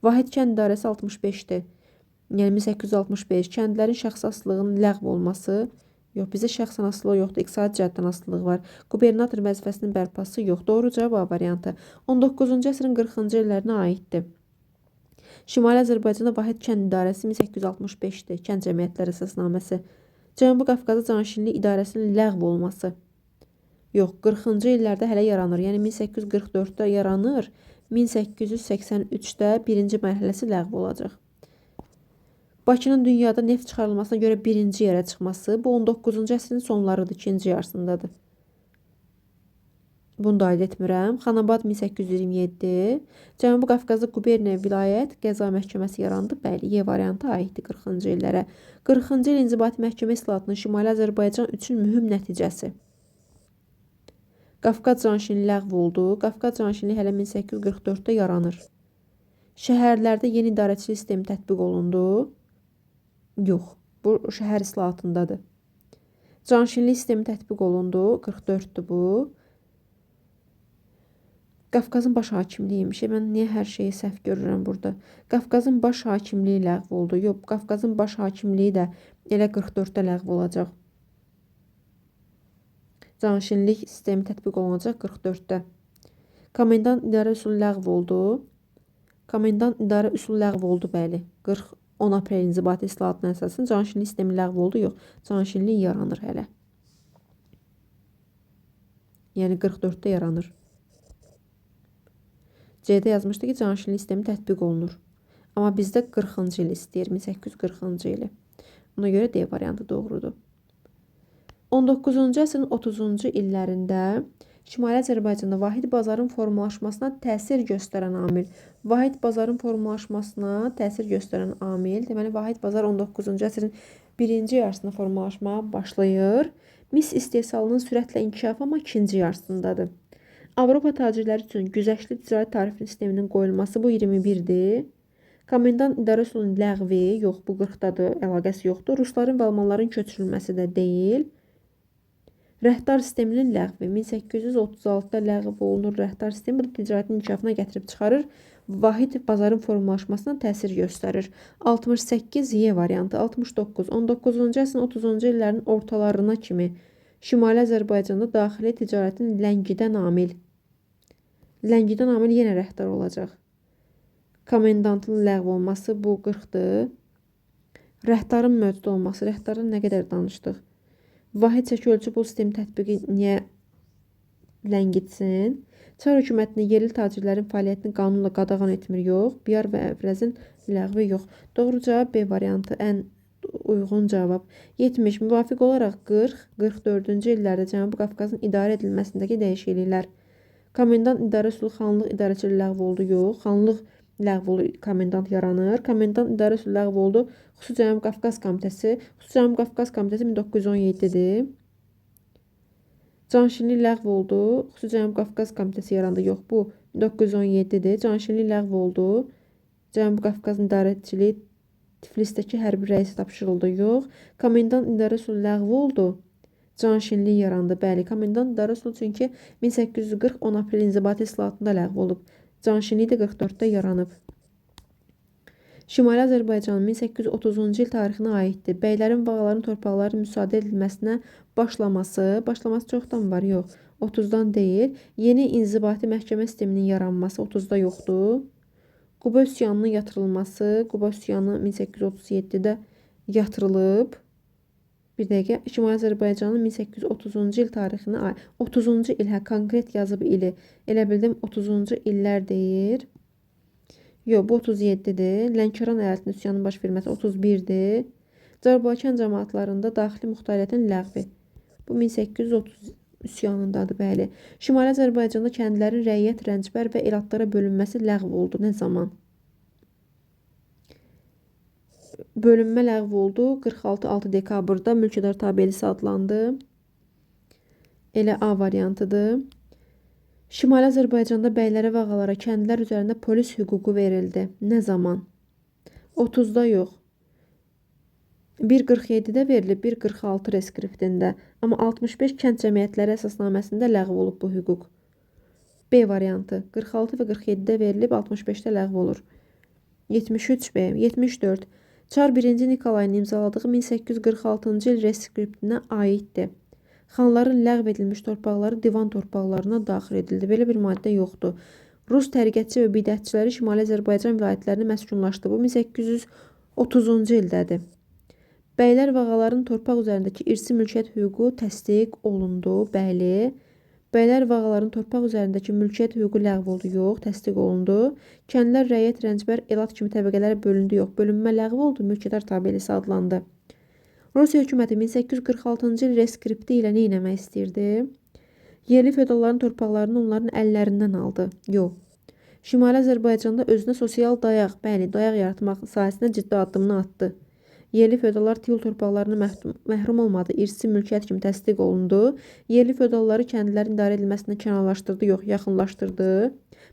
Vahid kənd idarəsi 65-dir. Yəni 1865. Kəndlərin şəxsi asılılığının ləğv olması yox, bizdə şəxsən asılılıq yoxdur. İqtisadi cəhətdən asılılıq var. Qubernator vəzifəsinin bərpası yox. Doğru cavab A variantı. 19-cu əsrin 40-cı illərinə aiddir. Şimali Azərbaycanda Vahid kənd idarəsi 1865-dir. Kənd cəmiyyətləri əsasnaməsi. Cənubi Qafqazda canişinlik idarəsinin ləğv olması. Yox, 40-cı illərdə hələ yaranır. Yəni 1844-də yaranır. 1883-də birinci mərhələsi ləğv olacaq. Bakının dünyada neft çıxarılmasına görə birinci yerə çıxması bu 19-cu əsrin sonlarıdır, ikinci yarısındadır. Bunu da aid etmirəm. Xanabad 1827. Cənubi Qafqazda Quberniya vilayət qəza məhkəməsi yarandı. Bəli, E variantı aiddir 40-cı illərə. 40-cı il inzibati məhkəmə islahatının Şimali Azərbaycan üçün mühüm nəticəsi. Qafqaz canişinliyi ləğv oldu. Qafqaz canişinliyi hələ 1844-də yaranır. Şəhərlərdə yeni idarəçilik sistemi tətbiq olundu. Yox, bu şəhər islahatındadır. Canşinlik sistemi tətbiq olundu. 44'dür bu. Qafqazın baş hakimliyiymiş. Mən niyə hər şeyi səhv görürəm burada? Qafqazın baş hakimliyi ləğv oldu. Yox, Qafqazın baş hakimliyi də elə 44'də ləğv olacaq. Canşinlik sistemi tətbiq olunacaq 44'də. Komendant idarə üsulu ləğv oldu. Komendant idarə üsulu ləğv oldu, bəli. 10 aprel inzibati islahatına əsasən canşinlik sistemi ləğv oldu. Yox, canşinlik yaranır hələ. Yəni 44'də yaranır. C-də yazmışdı ki, canşinlik sistemi tətbiq olunur. Amma bizdə 40-cı il istəyir, 1840-cı ili. Ona görə D variantı doğrudur. 19-cu əsrin 30-cu illərində Şimali Azərbaycanda vahid bazarın formalaşmasına təsir göstərən amil. Vahid bazarın formalaşmasına təsir göstərən amil. Deməli, vahid bazar 19-cu əsrin birinci yarısında formalaşmağa başlayır. Mis istehsalının sürətlə inkişafı amma ikinci yarısındadır. Avropa tacirləri üçün güzəştli ticarət tarifi sisteminin qoyulması bu 21'dir. Komendant idarə üsulunun ləğvi, yox bu 40'dadır, əlaqəsi yoxdur. Rusların və almanların köçürülməsi də deyil. Rəhdar sisteminin ləğvi 1836'da ləğv olunur. Rəhdar sistemi bu ticarətin inkişafına gətirib çıxarır. Vahid bazarın formalaşmasına təsir göstərir. 68 Y variantı, 69. 19-cu əsrin 30-cu illərin ortalarına kimi Şimali Azərbaycanda daxili ticarətin ləngidən amil. Ləngidən amil yenə rəhdar olacaq. Komendantın ləğv olması bu 40'dır. Rəhdarın mövcud olması, rəhdarın nə qədər danışdıq. Vahid çəki ölçü pul sistemi tətbiqi niyə ləngitsin? Çar hökumətinin yerli tacirlərin fəaliyyətini qanunla qadağan etmir, yox. Biyar və əvrəzin ləğvi yox. Doğru cavab B variantı, ən uyğun cavab. 70. Müvafiq olaraq 40-44-cü illərdə Cənubi Qafqazın idarə edilməsindəki dəyişikliklər. Komendant idarə üsulu xanlıq idarəçiliyi ləğv oldu, yox. Xanlıq ləğv oldu, komendant yaranır. Komendant idarə üsulu ləğv oldu. Xüsusi Cənubi Qafqaz komitəsi. Xüsusi Cənubi Qafqaz komitəsi 1917'dir. Canşinlik ləğv oldu. Xüsusi Cənubi Qafqaz komitəsi yarandı, yox bu 1917'dir. Canşinlik ləğv oldu. Cənubi Qafqazın idarəçiliyi Tiflisdəki hərbi rəisi tapşırıldı, yox. Komendant idarə üsulu ləğv oldu. Canşinlik yarandı, bəli. Komendant idarə üsulu çünki 1840 10 aprel inzibati islahatında ləğv olub. Canşinlik də 44'də yaranıb. Şimali Azərbaycanın 1830-cu il tarixinə aiddir. Bəylərin və ağaların torpaqların müsadə edilməsinə başlaması çoxdan var, yox. 30'dan deyil. Yeni inzibati məhkəmə sisteminin yaranması 30'da yoxdur. Quba üsyanının yatırılması, Quba üsyanı 1837'də yatırılıb. Bir dəqiqə, Şimali Azərbaycanın 1830-cu il tarixinə 30-cu il, konkret yazıb ili. Elə bildim 30-cu illər deyir. Yox, bu 37'dir. Lənkəran əyalətinin üsyanının baş verməsi 31'dir. Cənubi-Balkan cəmaatlarında daxili muxtariyyətin ləğvi. Bu 1830 üsyanındadır, bəli. Şimali Azərbaycanda kəndlərin rəiyyət, rəncbər və elatlara bölünməsi ləğv oldu. Nə zaman? Bölünmə ləğv oldu. 46-6 dekabrda mülkədar tabelisi adlandı. Elə A variantıdır. Şimali Azərbaycanda bəylərə və ağalara kəndlər üzərində polis hüququ verildi. Nə zaman? 30'da yox. 1.47'də verilib, 1.46 reskriptində. Amma 65 kənd cəmiyyətləri əsasnaməsində ləğv olub bu hüquq. B variantı. 46 və 47'də verilib, 65'də ləğv olur. 73B, 74. Çar 1-ci Nikolayın imzaladığı 1846-cı il reskriptinə aiddir. Xanların ləğv edilmiş torpaqları divan torpaqlarına daxil edildi. Belə bir maddə yoxdur. Rus təriqətçi və bidətçiləri Şimali Azərbaycan vilayətlərini məskunlaşdı. Bu 1830-cu ildədir. Bəylər və ağaların torpaq üzərindəki irsi mülkiyyət hüququ təsdiq olundu. Bəli. Bəylər və ağaların torpaq üzərindəki mülkiyyət hüququ ləğv oldu, yox, təsdiq olundu. Kəndlər rəiyyət, rəncbər, elat kimi təbəqələrə bölündü, yox, bölünmə ləğv oldu, mülkədar tabelisi adlandı. Rusiya hökuməti 1846-cı il reskripti ilə nə etmək istəyirdi? Yerli feodalların torpaqlarını onların əllərindən aldı. Yox. Şimali Azərbaycanda özünə sosial dayaq, bəli, dayaq yaratmaq sahəsində ciddi addımını atdı. Yerli feodallar Tiyul torpaqlarına məhrum olmadı. İrsi mülkiyyət kimi təsdiq olundu. Yerli feodalları kəndlilərin idarə edilməsində kənarlaşdırdı, yox, yaxınlaşdırdı.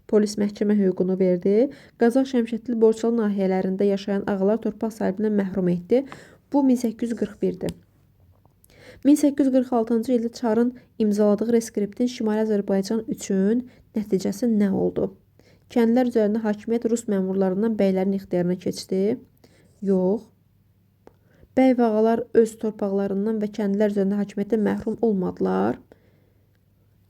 Polis məhkəmə hüququnu verdi. Qazax, Şəmşədli, Borçalı nahiyələrində yaşayan ağalar torpaq sahibindən məhrum etdi. Bu 1841-dir. 1846-cı ildə Çarın imzaladığı reskriptin Şimali Azərbaycan üçün nəticəsi nə oldu? Kəndlər üzərində hakimiyyət Rus məmurlarından bəylərin ixtiyarına keçdi. Yox. Bəy və ağalar öz torpaqlarından və kəndlər üzərində hakimiyyətdən məhrum olmadılar.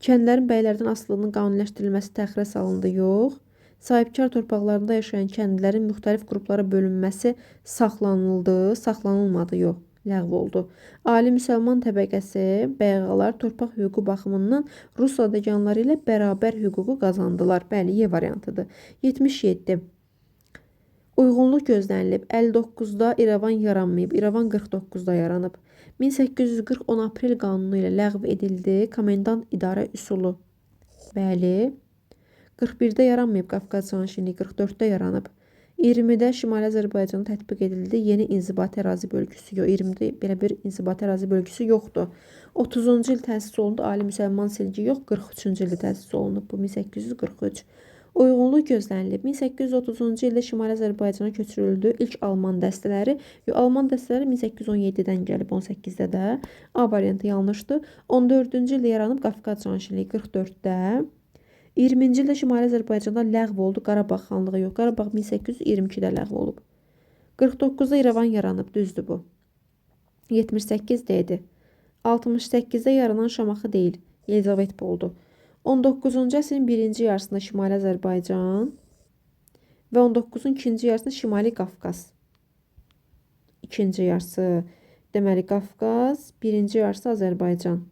Kəndlərin bəylərdən asılılığının qanuniləşdirilməsi təxirə salındı. Yox. Sahibkar torpaqlarında yaşayan kəndlilərin müxtəlif qruplara bölünməsi saxlanıldı. Saxlanılmadı. Yox. Ləğv oldu. Ali müsəlman təbəqəsi, bəyğalar torpaq hüququ baxımından Rus zadəganları ilə bərabər hüququ qazandılar. Bəli, Y variantıdır. 77. Uyğunluq gözlənilib. 59-da İrəvan yaranmayıb. İrəvan 49-da yaranıb. 1840 10 aprel qanunu ilə ləğv edildi. Komendant idarə üsulu. Bəli. 41-də yaranmayıb. Qafqaz canişinliyi 44-də yaranıb. 20-də Şimali Azərbaycanda tətbiq edildi. Yeni inzibati ərazi bölgüsü yox. 20-də belə bir inzibati ərazi bölgüsü yoxdur. 30-cu il təsis olundu. Ali müsəlman silgi yox. 43-cü ildə təsis olunub. Bu 1843. Uyğunluq gözlənilib. 1830-cu ildə Şimali Azərbaycana köçürüldü. İlk Alman dəstələri. Alman dəstələri 1817-dən gəlib 18-də də. A variantı yanlışdır. 14-cü ildə yaranıb Qafqaz canişinliyi 44-də. 20-ci ildə Şimali Azərbaycanda ləğv oldu. Qarabağ xanlığı yox. Qarabağ 1822-də ləğv olub. 49-da İrəvan yaranıb. Düzdür bu. 78 D-dir. 68-də yaranan Şamaxı deyil. Yelizavetpol oldu. 19-cu əsrin birinci yarısında Şimali Azərbaycan və 19-un ikinci yarısında Şimali Qafqaz. İkinci yarısı deməli Qafqaz, birinci yarısı Azərbaycan.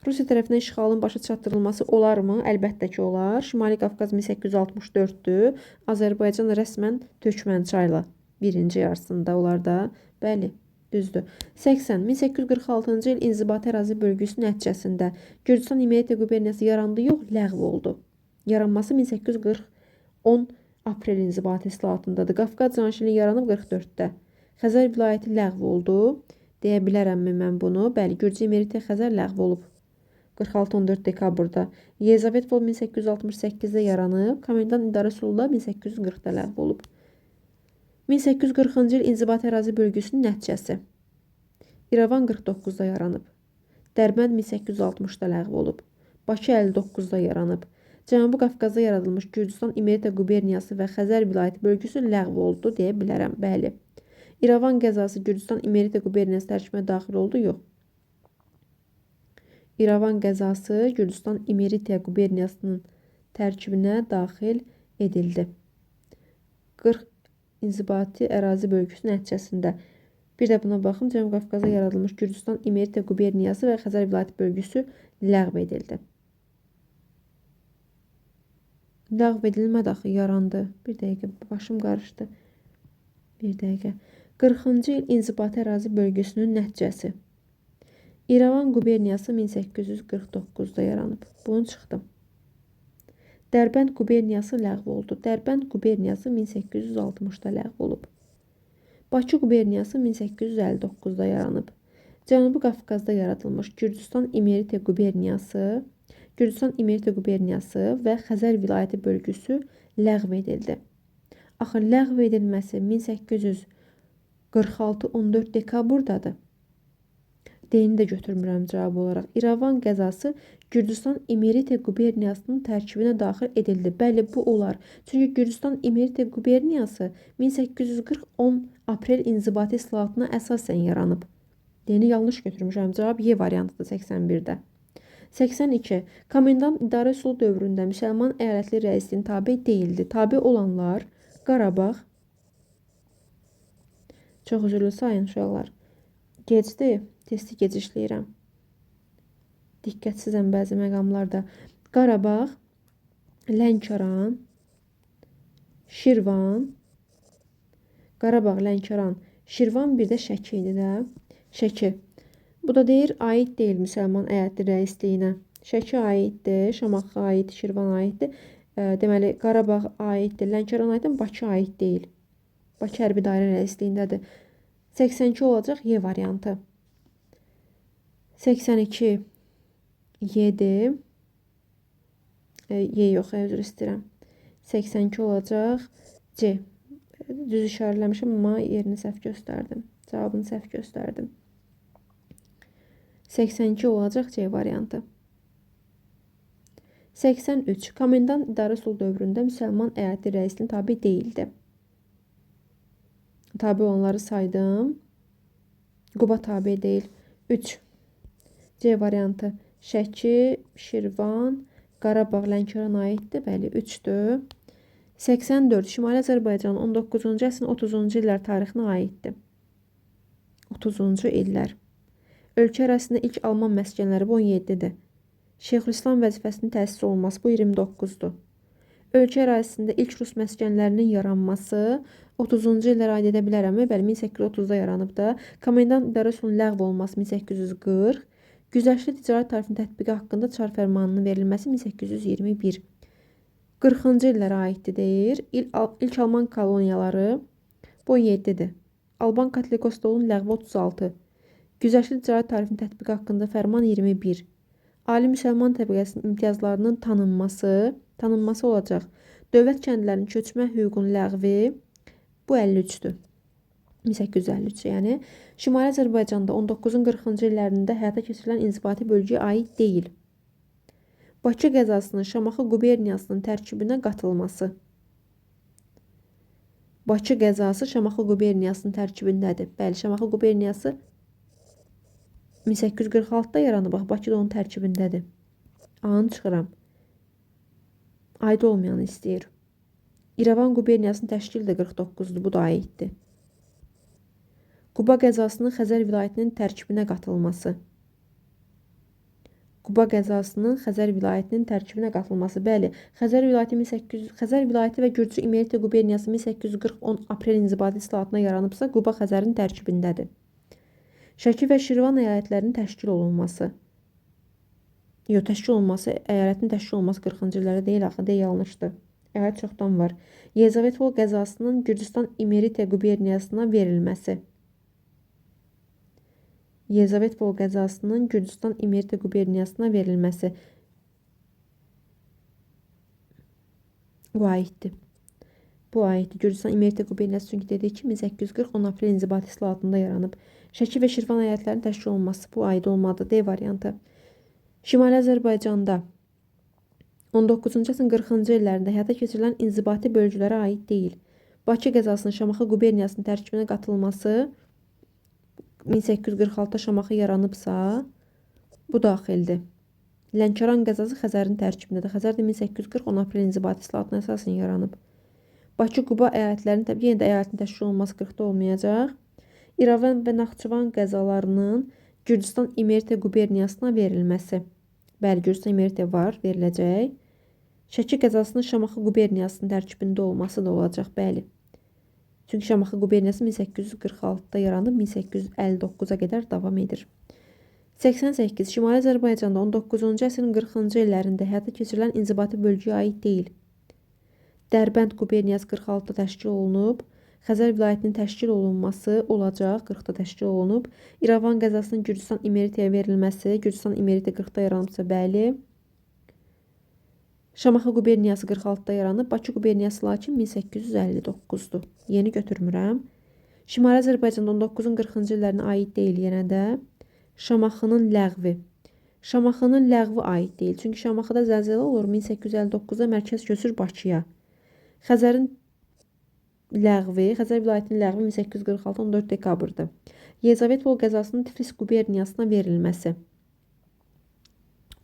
Rusiya tərəfindən işğalın başa çatdırılması olarmı? Əlbəttə ki, olar. Şimali Qafqaz 1864-dür. Azərbaycan rəsmən Türkmənçayla birinci yarısında olar da. Bəli, düzdür. 80. 1846-cı il inzibati ərazi bölgüsü nəticəsində Gürcüstan İmeriya quberniyası yarandı, yox, ləğv oldu. Yaranması 1840 10 aprel inzibati islahatındadır. Qafqaz canişinliyi yaranıb 44-də. Xəzər vilayəti ləğv oldu. Deyə bilərəmmi mən bunu? Bəli, Gürcü İmeriya Xəzər ləğv olub. 46-14 dekabrda. Yelizavetpol 1868-də yaranıb. Komendant idarə üsulu da 1840-da ləğv olub. 1840-cı il inzibati ərazi bölgüsünün nəticəsi. İrəvan 49-da yaranıb. Dərbənd 1860-da ləğv olub. Bakı 59-da yaranıb. Cənubi Qafqazda yaradılmış Gürcüstan İmeriya quberniyası və Xəzər vilayəti bölgüsü ləğv oldu deyə bilərəm. Bəli. İrəvan qəzası Gürcüstan İmeriya quberniyası tərkibinə daxil oldu, yox. İrəvan qəzası Gürcüstan İmeriya quberniyasının tərkibinə daxil edildi. 40 inzibati ərazi bölgüsü nəticəsində. Bir də buna baxın, Cənubi Qafqazda yaradılmış Gürcüstan İmeriya quberniyası və Xəzər vilayəti bölgüsü ləğv edildi. Ləğv edilmədi axı, yarandı. Bir dəqiqə, başım qarışdı. Bir dəqiqə. 40-cı il inzibati ərazi bölgüsünün nəticəsi. İrəvan quberniyası 1849-da yaranıb. Bunu çıxdım. Dərbənd quberniyası ləğv oldu. Dərbənd quberniyası 1860-da ləğv olub. Bakı quberniyası 1859-da yaranıb. Cənubi Qafqazda yaradılmış Gürcüstan İmeriya quberniyası, və Xəzər vilayəti bölgüsü ləğv edildi. Axı ləğv edilməsi 1846 14 dekabrdadır. D-ni də götürmürəm cavab olaraq. İrəvan qəzası Gürcüstan İmeriya quberniyasının tərkibinə daxil edildi. Bəli, bu olar. Çünki Gürcüstan İmeriya quberniyası 1840 10 aprel inzibati islahatına əsasən yaranıb. D-ni yanlış götürmüşəm. Cavab Y variantıdır 81-də. 82. Komendant idarə üsulu dövründə müsəlman əyalətli rəisliyin tabe deyildi. Tabe olanlar Qarabağ. Çox üzrlü sayın uşaqlar. Gecdir. Testi gecişləyirəm. Diqqətsizəm bəzi məqamlarda. Qarabağ, Lənkəran, Şirvan, Qarabağ, Lənkəran, Şirvan, bir də Şəki idi də. Şəki. Bu da deyir, aid deyil müsəlman əyalətli rəisliyinə. Şəki aiddir, Şamaxı aid, Şirvan aiddir. Deməli, Qarabağ aiddir, Lənkəran aiddir, Bakı aid deyil. Bakı hərbi dairə rəisliyindədir. 82 olacaq Y variantı. 82 7 Y yox, üzr istəyirəm. 82 olacaq C. Düz işarələmişim, amma yerini səhv göstərdim. Cavabını səhv göstərdim. 82 olacaq C variantı. 83. Komendant idarə sul dövründə müsəlman əyalti rəisinin tabi deyildi. Tabi olanları saydım. Quba tabi deyil. 3. C variantı. Şəki, Şirvan, Qarabağ, Lənkəran aiddir. Bəli, 3-dür. 84. Şimali Azərbaycanın 19-cu əsrin 30-cu illər tarixinə aiddir. 30-cu illər. Ölkə ərazisində ilk Alman məskənləri bu 17-dir. Şeyxülislam vəzifəsinin təsis olunması bu 29-dur. Ölkə ərazisində ilk Rus məskənlərinin yaranması 30-cu illərə aid edə bilərəm. Bəli, 1830-da yaranıb da. Komendant idarə sulunun ləğv olunması 1840. Güzəştli ticarət tarifinin tətbiqi haqqında çar fərmanının verilməsi 1821. 40-cı illərə aiddir deyir. İlk Alman koloniyaları bu 17-dir. Alban Katolikos stolunun ləğvi 36. Güzəştli ticarət tarifinin tətbiqi haqqında fərman 21. Ali müsəlman təbəqəsinin imtiyazlarının tanınması olacaq. Dövlət kəndlərinin köçmə hüququnun ləğvi bu 53-dür. 1853, yəni Şimali Azərbaycanda 19-un 40-cı illərində həyata keçirilən inzibati bölgəyə aid deyil. Bakı qəzasının Şamaxı quberniyasının tərkibinə qatılması. Bakı qəzası Şamaxı quberniyasının tərkibindədir. Bəli, Şamaxı quberniyası 1846-da yaranıb, bax, Bakı da onun tərkibindədir. Anı çıxıram. Aid olmayanı istəyir. İrəvan quberniyasının təşkili də 49-dur, bu da aiddir. Quba qəzasının Xəzər vilayətinin tərkibinə qatılması. Quba qəzasının Xəzər vilayətinin tərkibinə qatılması. Bəli, Xəzər vilayəti və Gürcü İmeriti quberniyası 1840-10 aprel inzibati islahatına yaranıbsa, Quba Xəzərin tərkibindədir. Şəki və Şirvan əyalətlərinin təşkil olunması. Yox, təşkil olunması, əyalətin təşkil olunması 40-cı illərdə deyil, axı, yanlışdır. Əyalət çoxdan var. Yezavetpol qəzasının Gürcüstan İmeriti quberniyasına verilməsi. Yezavetpol qəzasının Gürcüstan İmeriti quberniyasına verilməsi. Bu aiddir. Bu aiddir. Gürcüstan İmeriti quberniyası çünki dediyi ki 1840-10 aprel inzibati islahatında yaranıb. Şəki və Şirvan əyalətlərinin təşkil olunması bu aid olmadı. D variantı. Şimali Azərbaycanda 19-cu əsrin 40-cı illərində həyata keçirilən inzibati bölgələrə aid deyil. Bakı qəzasının Şamaxı quberniyasının tərkibinə qatılması 1846-da Şamaxı yaranıbsa, bu daxildir. Lənkəran qəzası Xəzərin tərkibindədir. Xəzər də 1840-10 aprel inzibati islahatına əsasən yaranıb. Bakı, Quba əyalətlərinin, yenə də əyalətin təşkil olunması 40-da olmayacaq. İrəvan və Naxçıvan qəzalarının Gürcüstan İmeriti quberniyasına verilməsi. Bəli, Gürcüstan İmeriti var, veriləcək. Şəki qəzasının Şamaxı quberniyasının tərkibində olması da olacaq, bəli. Çünki Şamaxı quberniyası 1846-da yaranıb, 1859-a qədər davam edir. 88. Şimali Azərbaycanda 19-cu əsrin 40-cı illərində həyata keçirilən inzibati bölgəyə aid deyil. Dərbənd quberniyası 46-da təşkil olunub. Xəzər vilayətinin təşkil olunması olacaq, 40-da təşkil olunub. İrəvan qəzasının Gürcüstan İmeritiyə verilməsi, Gürcüstan İmeriti 40-da yaranıbsa, bəli. Şamaxı quberniyası 46-da yaranıb, Bakı quberniyası lakin 1859-dur. Yeni götürmürəm. Şimali Azərbaycanda 19-un 40-cı illərinə aid deyil yenə də. Şamaxının ləğvi. Şamaxının ləğvi aid deyil. Çünki Şamaxıda zəlzələ olur, 1859-da mərkəz köçür Bakıya. Xəzərin ləğvi, Xəzər vilayətinin ləğvi 1846 14 dekabrdır. Yezavetpol qəzasının Tiflis quberniyasına verilməsi.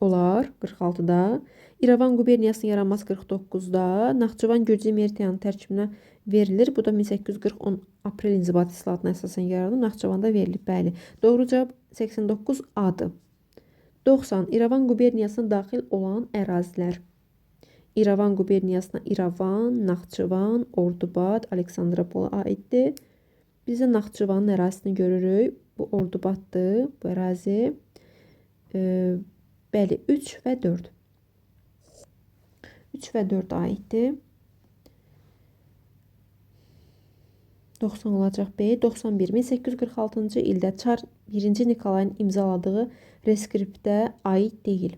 Olar 46-da. İrəvan quberniyasının yaranması 49-da. Naxçıvan Gürcü İmeritiyanın tərkibinə verilir. Bu da 1840-10 aprel inzibati islahatına əsasən yaranıb. Naxçıvanda verilib, bəli. Doğru cavab 89 A-dır. 90. İrəvan quberniyasına daxil olan ərazilər. İrəvan quberniyasına İrəvan, Naxçıvan, Ordubad, Aleksandropol aiddir. Biz də Naxçıvanın ərazisini görürük. Bu Ordubaddır, bu ərazi. Bəli, 3 və 4. 3 və 4 aiddir. 90 olacaq B. 91. 1846-cı ildə Çar 1-ci Nikolayın imzaladığı reskriptə aid deyil.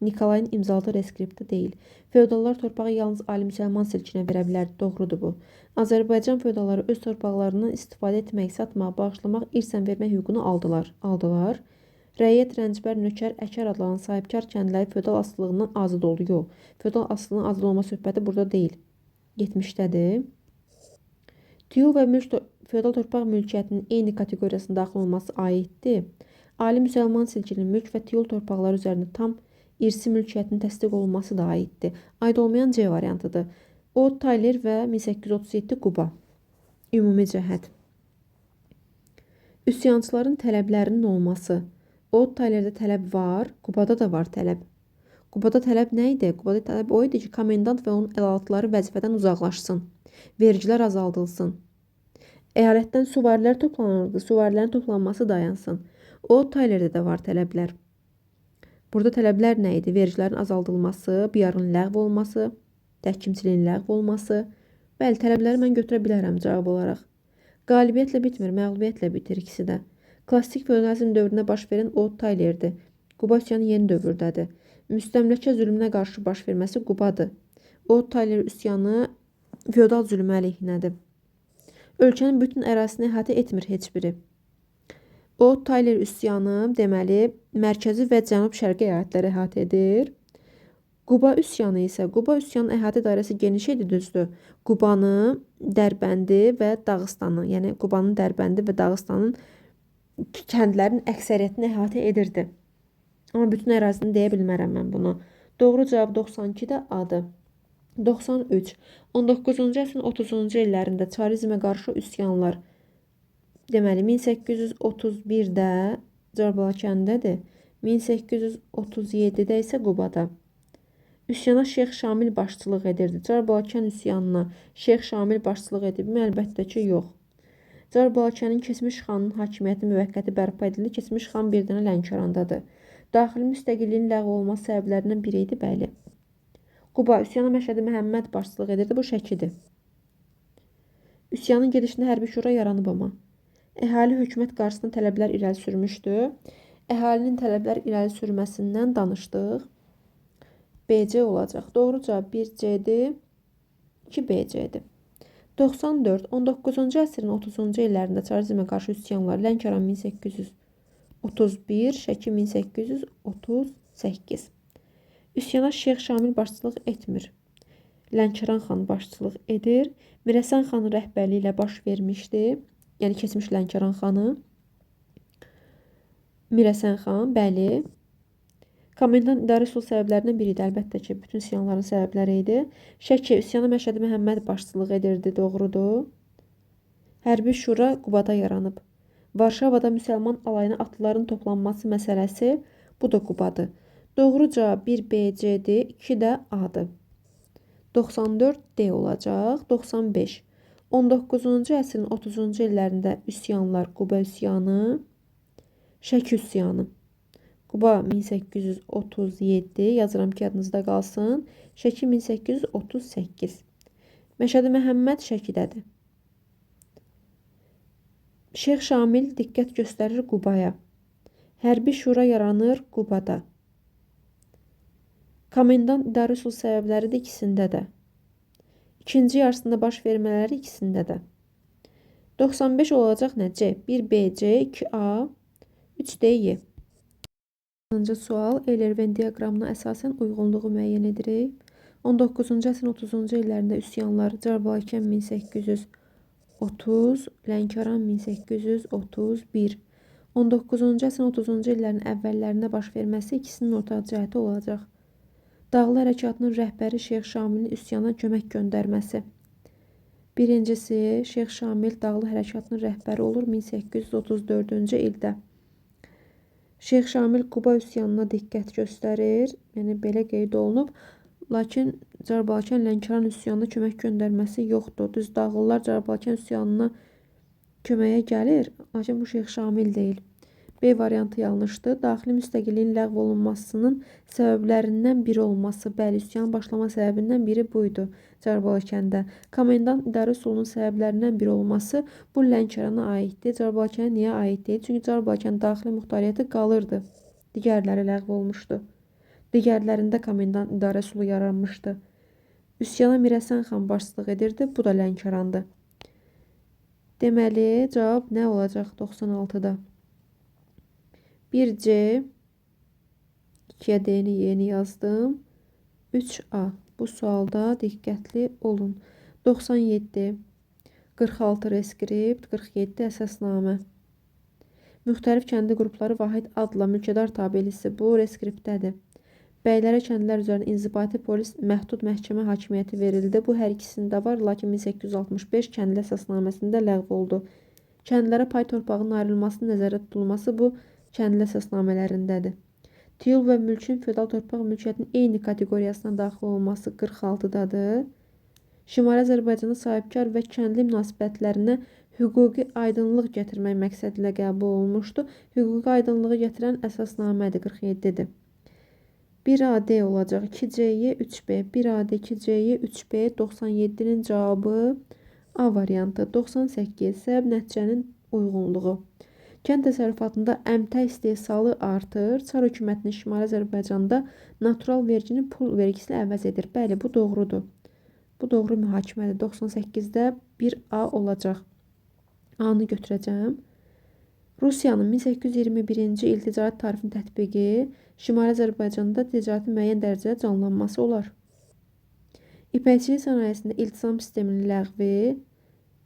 Nikolayın imzaladığı reskriptə deyil. Feodallar torpağı yalnız ali müsəlman silkinə verə bilərdi. Doğrudur bu. Azərbaycan feodalları öz torpaqlarından istifadə etmək, satmaq, bağışlamaq, irsən vermək hüququnu aldılar. Rəiyyət, rəncbər, nökər, əkər adlanan sahibkar kəndləri feodal asılılığından azad oldu. Yox, feodal asılılığın azad olma söhbəti burada deyil. 70-dədir. Tiyul və feodal torpaq mülkiyyətinin eyni kateqoriyasına daxil olması aiddir. Ali müsəlman silkinin mülk və tiyul torpaqları üzərində tam irsi mülkiyyətinin təsdiq olunması da aiddir. Aid olmayan C variantıdır. Oud Tayler və 1837 Quba. Ümumi cəhət. Üsyançıların tələblərinin olması. Oud Taylerdə tələb var, Qubada da var tələb. Qubada tələb nə idi? Qubada tələb o idi ki, komendant və onun əlaltıları vəzifədən uzaqlaşsın. Vergilər azaldılsın. Əyalətdən suvarilər toplanırdı, suvarlərin toplanması dayansın. Oud Taylerdə də var tələblər. Burada tələblər nə idi? Vergilərin azaldılması, biyarın ləğv olması, təhkimçiliyin ləğv olması. Bəli, tələbləri mən götürə bilərəm cavab olaraq. Qalibiyyətlə bitmir, məğlubiyyətlə bitir ikisi də. Klassik feodalizm dövründə baş verən Oud Taylerdir. Quba üsyanı yeni dövrdədir. Müstəmləkə zülmünə qarşı baş verməsi Qubadır. Oud Tayler üsyanı feodal zülmü əleyhinədir. Ölkənin bütün ərazisini əhatə etmir heç biri. Oud Tayler üsyanı deməli mərkəzi və cənub-şərqi əyalətləri əhatə edir. Quba üsyanı isə Quba üsyanının əhatə dairəsi geniş idi, düzdür. Qubanı, Dərbəndi və Dağıstanı, yəni Qubanın, Dərbəndi və Dağıstanın kəndlərin əksəriyyətini əhatə edirdi. Amma bütün ərazini deyə bilmərəm mən bunu. Doğru cavab 92-də A-dır. 93. 19-cu əsrin 30-cu illərində çarizmə qarşı üsyanlar. Deməli, 1831-də Carbala-Kəndədir, 1837-də isə Qubada. Üsyana Şeyx Şamil başçılıq edirdi. Carbala-Kənd üsyanına Şeyx Şamil başçılıq edibmi? Əlbəttə ki, yox. Carbala-Kəndin keçmiş xanın hakimiyyəti müvəqqəti bərpa edildi. Keçmiş xan bir dənə Lənkərandadır. Daxili müstəqilliyin ləğv olması səbəblərindən biri idi, bəli. Quba üsyana Məşədi Məhəmməd başçılıq edirdi. Bu Şəkidir. Üsyanın gedişində hərbi şura yaranıb amma. Əhali hökumət qarşısında tələblər irəli sürmüşdü. Əhalinin tələblər irəli sürməsindən danışdıq. BC olacaq. Doğru cavab 1C-dir, 2BC-dir. 94. 19-cu əsrin 30-cu illərində çarizmə qarşı üsyanlar. Lənkəran 1831, Şəki 1838. Üsyana Şeyx Şamil başçılıq etmir. Lənkəran xan başçılıq edir. Mirəsən xanın rəhbərliyi ilə baş vermişdi. Yəni keçmiş Lənkəran xanı. Mirəsən xan, bəli. Komendant idarə üsul səbəblərindən biri idi, əlbəttə ki, bütün üsyanların səbəbləri idi. Şəki üsyana Məşədi Məhəmməd başçılıq edirdi, doğrudur. Hərbi şura Qubada yaranıb. Varşavada müsəlman alayına atlıların toplanması məsələsi, bu da Qubadır. Doğru cavab 1BC-dir, 2 də A-dır. 94 D olacaq. 95. 19-cu əsrin 30-cu illərində üsyanlar. Quba üsyanı, Şəki üsyanı. Quba 1837, yazıram ki, yadınızda qalsın. Şəki 1838. Məşədi Məhəmməd Şəkidədir. Şeyx Şamil diqqət göstərir Qubaya. Hərbi şura yaranır Qubada. Komendant idarə üsul səbəbləri də ikisində də. İkinci yarısında baş vermələri ikisində də. 95 olacaq nə? C. 1BC, 2A, 3D. 10-cu sual. Eyler-Venn diaqramına əsasən uyğunluğu müəyyən edirik. 19-cu əsrin 30-cu illərində üsyanlar. Carbala-Kənd 1830, Lənkəran 1831. 19-cu əsrin 30-cu illərin əvvəllərində baş verməsi ikisinin ortaq cəhəti olacaq. Dağlı hərəkatının rəhbəri Şeyx Şamilin üsyana kömək göndərməsi. Birincisi, Şeyx Şamil dağlı hərəkatının rəhbəri olur 1834-cü ildə. Şeyx Şamil Quba üsyanına diqqət göstərir, yəni belə qeyd olunub. Lakin Carbala-Kənd Lənkəran üsyanına kömək göndərməsi yoxdur. Düz dağlılar Carbala-Kənd üsyanına köməyə gəlir, lakin bu Şeyx Şamil deyil. B variantı yanlışdır. Daxili müstəqilliyin ləğv olunmasının səbəblərindən biri olması, bəli, üsyanın başlama səbəbindən biri buydu Cəbrayılkəndə. Komendant idarə üsulunun səbəblərindən biri olması bu Lənkərana aiddir. Cəbrayılkənə niyə aid deyil? Çünki Cəbrayılkənin daxili muxtariyyəti qalırdı. Digərləri ləğv olmuşdu. Digərlərində komendant idarə üsulu yaranmışdı. Üsyana Mirəsən xan başçılıq edirdi. Bu da Lənkərandır. Deməli, cavab nə olacaq 96-da? 1C, 2'ye D'ni yeni yazdım. 3A. Bu sualda diqqətli olun. 97, 46 reskript, 47 əsasnamə. Müxtəlif kəndi qrupları vahid adla mülkədar tabelisi bu reskriptdədir. Bəylərə kəndlər üzərində inzibati polis məhdud məhkəmə hakimiyyəti verildi. Bu hər ikisində var, lakin 1865 kəndli əsasnaməsində ləğv oldu. Kəndlərə pay torpağının ayrılmasının nəzərdə tutulması bu kəndli əsasnamələrindədir. Tiyul və mülkün feodal torpaq mülkiyyətinin eyni kateqoriyasına daxil olması 46-dadır. Şimali Azərbaycanda sahibkar və kəndli münasibətlərinə hüquqi aydınlıq gətirmək məqsədilə qəbul olunmuşdu. Hüquqi aydınlığı gətirən əsasnamədir 47-dir. 1AD olacaq 2C'ye 3B, 1AD 2C'ye 3B, 97'nin cavabı A variantı. 98 səbəb nəticənin uyğunluğu. Kənd təsərrüfatında əmtə istehsalı artır. Çar hökumətinin Şimali Azərbaycanda natural vergini pul vergisi ilə əvəz edir. Bəli, bu doğrudur. Bu doğru mühakimədir. 98'də 1A olacaq. A-nı götürəcəm. Rusiyanın 1821-ci il ticarət tarifinin tətbiqi Şimali Azərbaycanda ticarətin müəyyən dərəcədə canlanması olar. İpəkçilik sənayesində iltisam sisteminin ləğvi,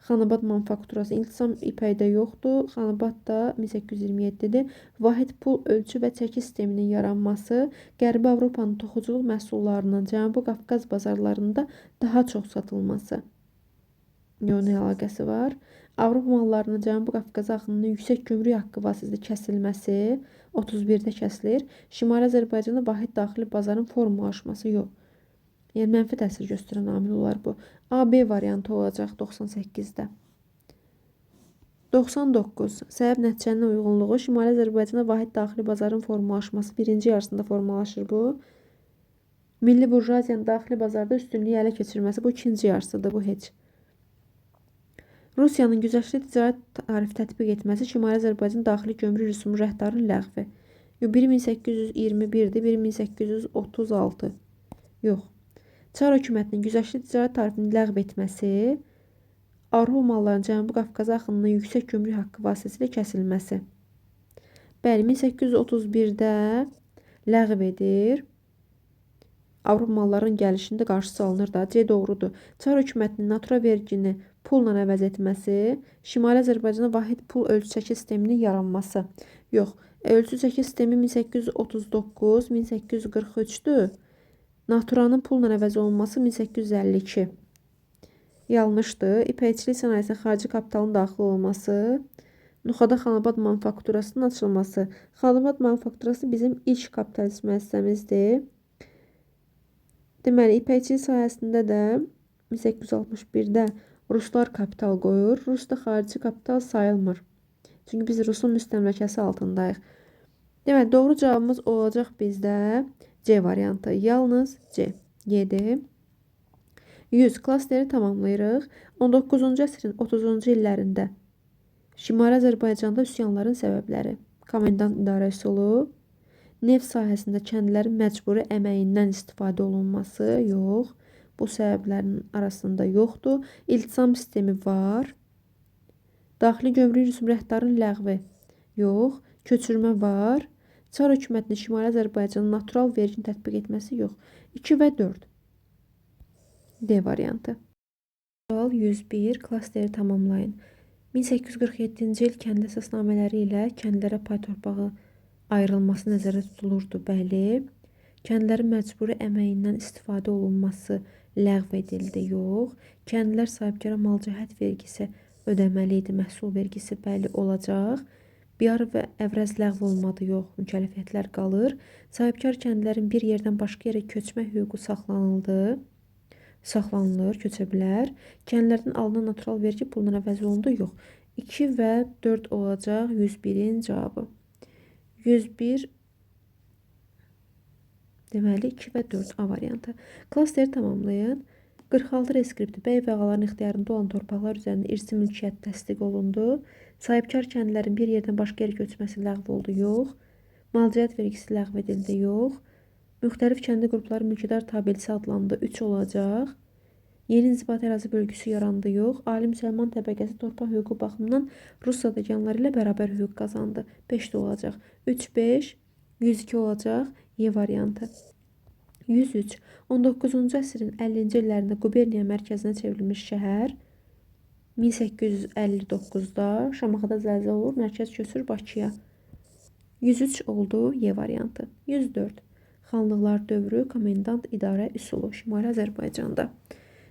Xanabad manufakturası, iltisam ipəkdə yoxdur, Xanabad da 1827-dir. Vahid pul ölçü və çəki sisteminin yaranması, Qərbi Avropanın toxuculuq məhsullarının Cənubi Qafqaz bazarlarında daha çox satılması. Nə əlaqəsi var? Avropa mallarının Cənubi Qafqaz axınının yüksək gömrük haqqı vasitəsilə kəsilməsi 31-də kəsilir. Şimali Azərbaycanda vahid daxili bazarın formalaşması yox. Yəni mənfi təsir göstərən amil olar bu. A-B variantı olacaq 98-də. 99. Səbəb nəticənin uyğunluğu Şimali Azərbaycanda vahid daxili bazarın formalaşması birinci yarısında formalaşır bu. Milli burjuaziyanın daxili bazarda üstünlüyü ələ keçirməsi bu ikinci yarısıdır, bu heç. Rusiyanın güzəştli ticarət tarifi tətbiq etməsi Şimali Azərbaycan daxili gömrük rüsumu rəhtarın ləğvi. 1821-dir, 1836. Yox. Çar hökumətinin güzəştli ticarət tarifini ləğv etməsi, Avropa mallarının Cənubi Qafqaz axınının yüksək gömrük haqqı vasitəsilə kəsilməsi. Bəli, 1831-də ləğv edir. Avropa mallarının gəlişində qarşısı alınır da. C doğrudur. Çar hökumətinin natura vergini pulla əvəz etməsi, Şimali Azərbaycanda vahid pul ölçü çəki sisteminin yaranması. Yox, ölçü çəki sistemi 1839, 1843-dür. Naturanın pulla əvəz olunması 1852. Yanlışdır. İpəkçilik sənayesində xarici kapitalın daxil olması, Nuxada Xanabad manufakturasının açılması. Xanabad manufakturası bizim ilk kapitalist müəssisəmizdir. Deməli, ipəkçilik sahəsində də 1861-də Ruslar kapital qoyur. Rus da xarici kapital sayılmır. Çünki biz Rusun müstəmləkəsi altındayıq. Deməli, doğru cavabımız olacaq bizdə C variantı. Yalnız C. 7. 100. Klasteri tamamlayırıq. 19-cu əsrin 30-cu illərində Şimali Azərbaycanda üsyanların səbəbləri. Komendant idarə üsulu. Neft sahəsində kəndlərin məcburi əməyindən istifadə olunması yox. Bu səbəblərin arasında yoxdur. İltisam sistemi var. Daxili gömrük rüsum rəhtarın ləğvi yox. Köçürmə var. Çar hökumətinin Şimali Azərbaycanın natural vergini tətbiq etməsi yox. 2 və 4. D variantı. Sual 101. Klasteri tamamlayın. 1847-ci il kəndli əsasnamələri ilə kəndlərə pay torpağı ayrılması nəzərdə tutulurdu. Bəli. Kəndlərin məcburi əməyindən istifadə olunması ləğv edildi. Yox. Kəndlər sahibkara malcəhət vergisi ödəməli idi. Məhsul vergisi bəli olacaq. Biyar və əvrəz ləğv olmadı. Yox. Mükəlləfiyyətlər qalır. Sahibkar kəndlərin bir yerdən başqa yerə köçmə hüququ saxlanılır, köçə bilər. Kəndlərdən alınan natural vergi puluna əvəz olundu. Yox. 2 və 4 olacaq 101-in cavabı. 101, deməli 2 və 4 A variantı. Klasteri tamamlayın. 46 reskripti bəy və ağaların ixtiyarında olan torpaqlar üzərində irsi mülkiyyət təsdiq olundu. Sahibkar kəndlərin bir yerdən başqa yerə köçməsi ləğv oldu, yox. Malcəhət vergisi ləğv edildi, yox. Müxtəlif kəndi qrupları mülkədar tabelisi adlandı, 3 olacaq. Yeni inzibati ərazi bölgüsü yarandı, yox. Ali müsəlman təbəqəsi torpaq hüququ baxımından Rus sadakanları ilə bərabər hüquq qazandı, 5 olacaq. 3, 5, 102 olacaq, Y variantı. 103. 19-cu əsrin 50-ci illərində Quberniya mərkəzinə çevrilmiş şəhər 1859-da Şamaxıda zəlzələ olur, mərkəz köçür Bakıya. 103 oldu, Y variantı. 104. Xanlıqlar dövrü, komendant idarə üsulu Şimali Azərbaycanda.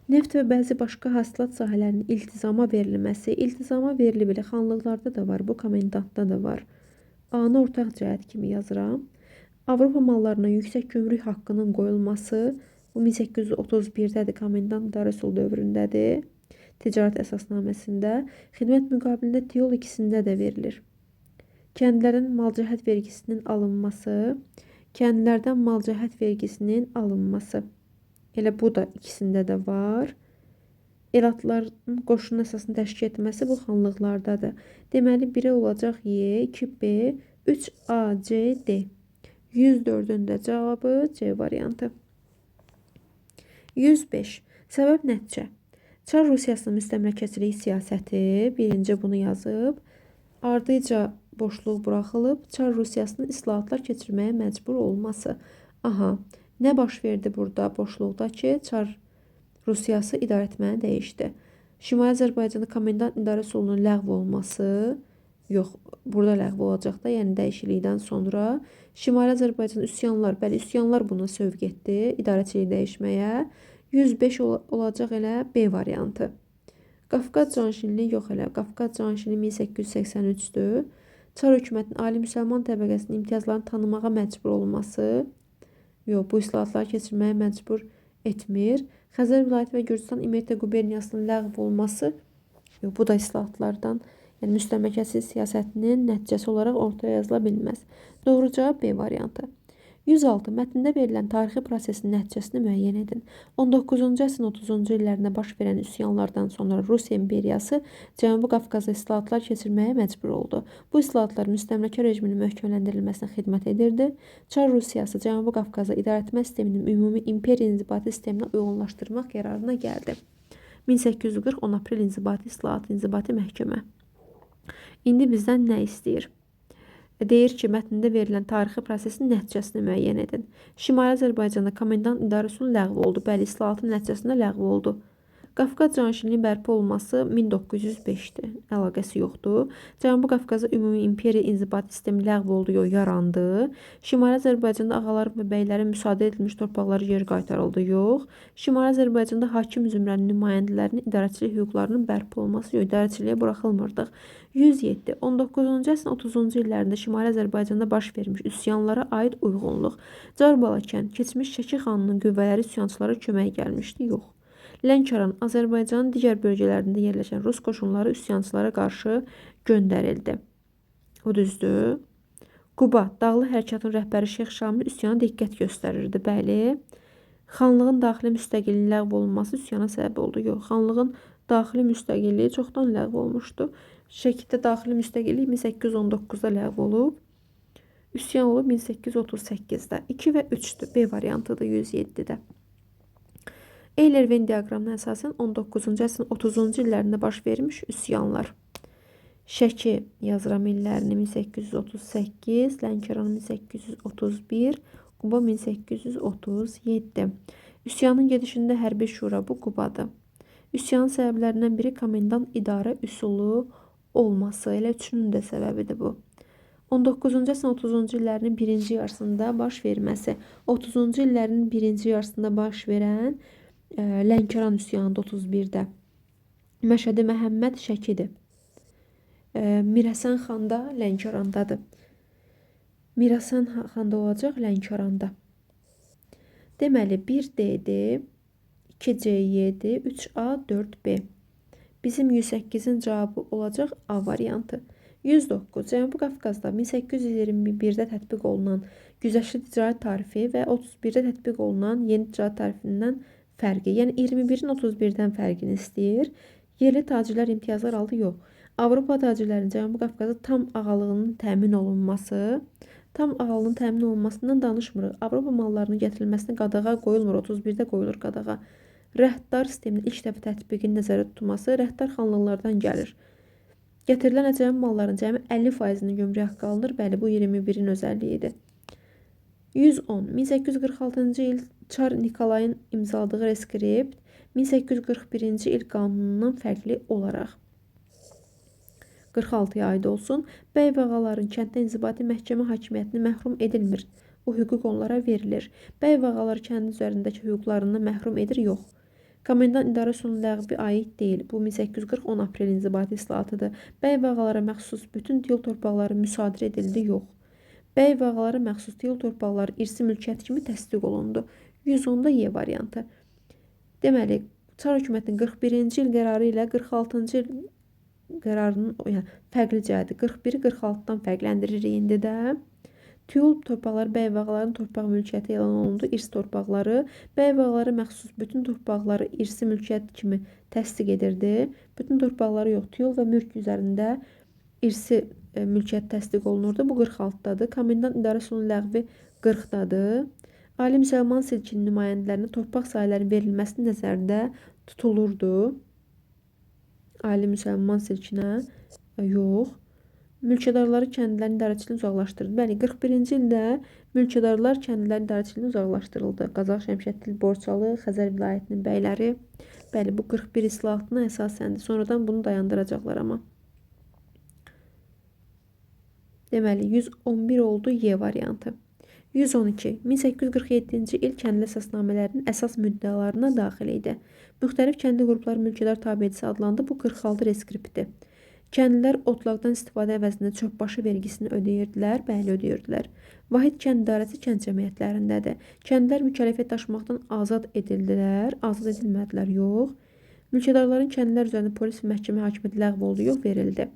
Neft və bəzi başqa hasilat sahələrinin iltizama verilməsi, iltizama verilib elə xanlıqlarda da var, bu komendantda da var. A-nı ortaq cəhət kimi yazıram. Avropa mallarına yüksək gömrük haqqının qoyulması, bu 1831-dədir, komendant idarə üsulu dövründədir. Ticarət əsasnaməsində, xidmət müqabilində teol ikisində də verilir. Kəndlərdən malcəhət vergisinin alınması, kəndlərdən malcəhət vergisinin alınması. Elə bu da ikisində də var. Elatların qoşunun əsasını təşkil etməsi bu xanlıqlardadır. Deməli, 1 olacaq Y, 2B, 3A, C, D. 104-ün də cavabı C variantı. 105. Səbəb nəticə. Çar Rusiyasının müstəmləkəçilik siyasəti, birinci bunu yazıb, ardıca boşluq buraxılıb, Çar Rusiyasının islahatlar keçirməyə məcbur olması. Aha, nə baş verdi burada boşluqda ki, Çar Rusiyası idarə etməni dəyişdi. Şimali Azərbaycanda komendant idarə üsulunun ləğv olması, yox, burada ləğv olacaq da, yəni dəyişiklikdən sonra. Şimali Azərbaycan üsyanlar, bəli, üsyanlar buna sövq etdi, idarəçiliyi dəyişməyə. 105 olacaq elə B variantı. Qafqaz canşinliyi yox elə, Qafqaz canşinliyi 1883-dür. Çar hökumətinin ali müsəlman təbəqəsinin imtiyazlarını tanımağa məcbur olması, yox, bu islahatları keçirməyə məcbur etmir. Xəzər vilayəti və Gürcistan İmerita quberniyasının ləğv olması, yox, bu da islahatlardan, yəni müstəmləkəçilik siyasətinin nəticəsi olaraq ortaya yazıla bilməz. Doğru cavab B variantı. 106. Mətndə verilən tarixi prosesin nəticəsini müəyyən edin. 19-cu əsrin 30-cu illərində baş verən üsyanlardan sonra Rusiya imperiyası Cənubi Qafqazda islahatlar keçirməyə məcbur oldu. Bu islahatlar müstəmləkə rejiminin möhkəmləndirilməsinə xidmət edirdi. Çar Rusiyası Cənubi Qafqazda idarə etmə sisteminin ümumi imperiya inzibati sisteminə uyğunlaşdırmaq qərarına gəldi. 1840 10 aprel inzibati islahat, inzibati məhkəmə. İndi bizdən nə istəyir? Deyir ki, mətndə verilən tarixi prosesin nəticəsini müəyyən edin. Şimali Azərbaycanda komendant idarə üsulu ləğv oldu. Bəli, islahatın nəticəsində ləğv oldu. Qafqaz canşinliyin bərpa olması 1905-dir. Əlaqəsi yoxdur. Cənubi Qafqazda ümumi imperiya inzibati sistemi ləğv oldu, yox, yarandı. Şimali Azərbaycanda ağaların və bəylərin müsadə edilmiş torpaqları geri qaytarıldı, yox. Şimali Azərbaycanda hakim zümrənin nümayəndələrinin idarəçilik hüquqlarının bərpa olması, yox, idarəçiliyə buraxılmırdıq. 107. 19-cu əsrin 30-cu illərində Şimali Azərbaycanda baş vermiş üsyanlara aid uyğunluq. Car Balakən, keçmiş Şəki xanının qüvvələri üsyançılara kömək gəlmişdi, yox. Lənkəran, Azərbaycanın digər bölgələrində yerləşən Rus qoşunları üsyançılara qarşı göndərildi. O düzdür. Quba, Dağlı Hərəkatın rəhbəri Şeyx Şamil üsyana diqqət göstərirdi, bəli. Xanlığın daxili müstəqilliyin ləğv olunması üsyana səbəb oldu, yox. Xanlığın daxili müstəqilliyi çoxdan ləğv olmuşdu. Şəkidə daxili müstəqillik 1819-da ləğv olub. Üsyan olub 1838-də. 2 və 3-dür. B variantıdır 107-də. Eyler-Venn diaqramına əsasən 19-cu əsrin 30-cu illərində baş vermiş üsyanlar. Şəki yazıram illərini 1838, Lənkəran 1831, Quba 1837. Üsyanın gedişində hərbi şura bu Qubadır. Üsyanın səbəblərindən biri komendant idarə üsulu olması, elə üçünün də səbəbidir bu. 19-cu əsrin 30-cu illərinin birinci yarısında baş verməsi, 30-cu illərin birinci yarısında baş verən Lənkəran üsyanında 31-də. Məşədi Məhəmməd Şəkidir. Mirəsən xan da Lənkərandadır. Mirəsən xan da olacaq Lənkəranda. Deməli 1D-dir, 2C-dir, 3A, 4B. Bizim 108-in cavabı olacaq A variantı. 109. Cənubi Qafqazda 1821-də tətbiq olunan güzəştli ticarət tarifi və 31-də tətbiq olunan yeni ticarət tarifindən fərqi. Yəni 21-in 31-dən fərqini istəyir. Yerli tacirlər imtiyazlar aldı, yox. Avropa tacirlərinin Cənubi Qafqazda tam ağalığının təmin olunmasından danışmırıq. Avropa mallarının gətirilməsinə qadağa qoyulmur, 31-də qoyulur qadağa. Rəhdar sisteminin ilk dəfə tətbiqinin nəzərdə tutulması rəhdar xanlıqlardan gəlir. Gətirilən əcəmi malların cəmi 50%-nin gömrük haqqı alınır. Bəli, bu 21-in özəlliyidir. 110. 1846-cı il Çar Nikolayın imzaladığı reskript 1841-ci il qanunundan fərqli olaraq 46-ya aid olsun. Bəy və ağaların kənddə inzibati məhkəmə hakimiyyətini məhrum edilmir. Bu hüquq onlara verilir. Bəy və ağalar kəndin üzərindəki hüquqlarını məhrum edir, yox. Komendant idarəsunun ləğvi aid deyil. Bu 1840 10 aprel inzibati islahatıdır. Bəy və ağalara məxsus bütün tiyul torpaqları müsadirə edildi, yox. Bəy və ağalara məxsus tiyul torpaqları irsi mülkiyyət kimi təsdiq olundu. 110-da Y variantı. Deməli, Çar hökumətinin 41-ci il qərarı ilə 46-cı il qərarının fərqli cəhəti 41-i 46-dan fərqləndiririk indi də. Tiyul torpaqları bəy və ağaların torpaq mülkiyyəti elan olundu. İrs torpaqları bəy və ağalara məxsus bütün torpaqları irsi mülkiyyət kimi təsdiq edirdi. Bütün torpaqları yox, tiyul və mülk üzərində irsi mülkiyyət təsdiq olunurdu. Bu 46-dadır. Komendant idarəsunun ləğvi 40-dadır. Ali müsəlman silkinin nümayəndələrinə torpaq sahələrinin verilməsi nəzərdə tutulurdu. Ali müsəlman silkinə yox. Mülkədarları kəndlərin idarəçiliyindən uzaqlaşdırıldı. Bəli, 41-ci ildə mülkədarlar kəndlərin idarəçiliyindən uzaqlaşdırıldı. Qazax, Şəmşədli, Borçalı, Xəzər vilayətinin bəyləri. Bəli, bu 41 islahatına əsasəndir. Sonradan bunu dayandıracaqlar amma. Deməli, 111 oldu Y variantı. 112. 1847-ci il kəndli əsasnamələrinin əsas müddəalarına daxil idi. Müxtəlif kəndli qruplar mülkədar tabedisi adlandı. Bu 46 reskriptdir. Kəndlilər otlaqdan istifadə əvəzində çöpbaşı vergisini ödeyirdilər, bəli ödeyirdilər. Vahid kənd idarəsi kənd cəmiyyətlərindədir. Kəndlər mükəlləfiyyət daşımaqdan azad edildilər, azad edilmədilər, yox. Mülkədarların kəndlər üzərində polis və məhkəmə hakimiyyəti ləğv oldu, yox, verildi.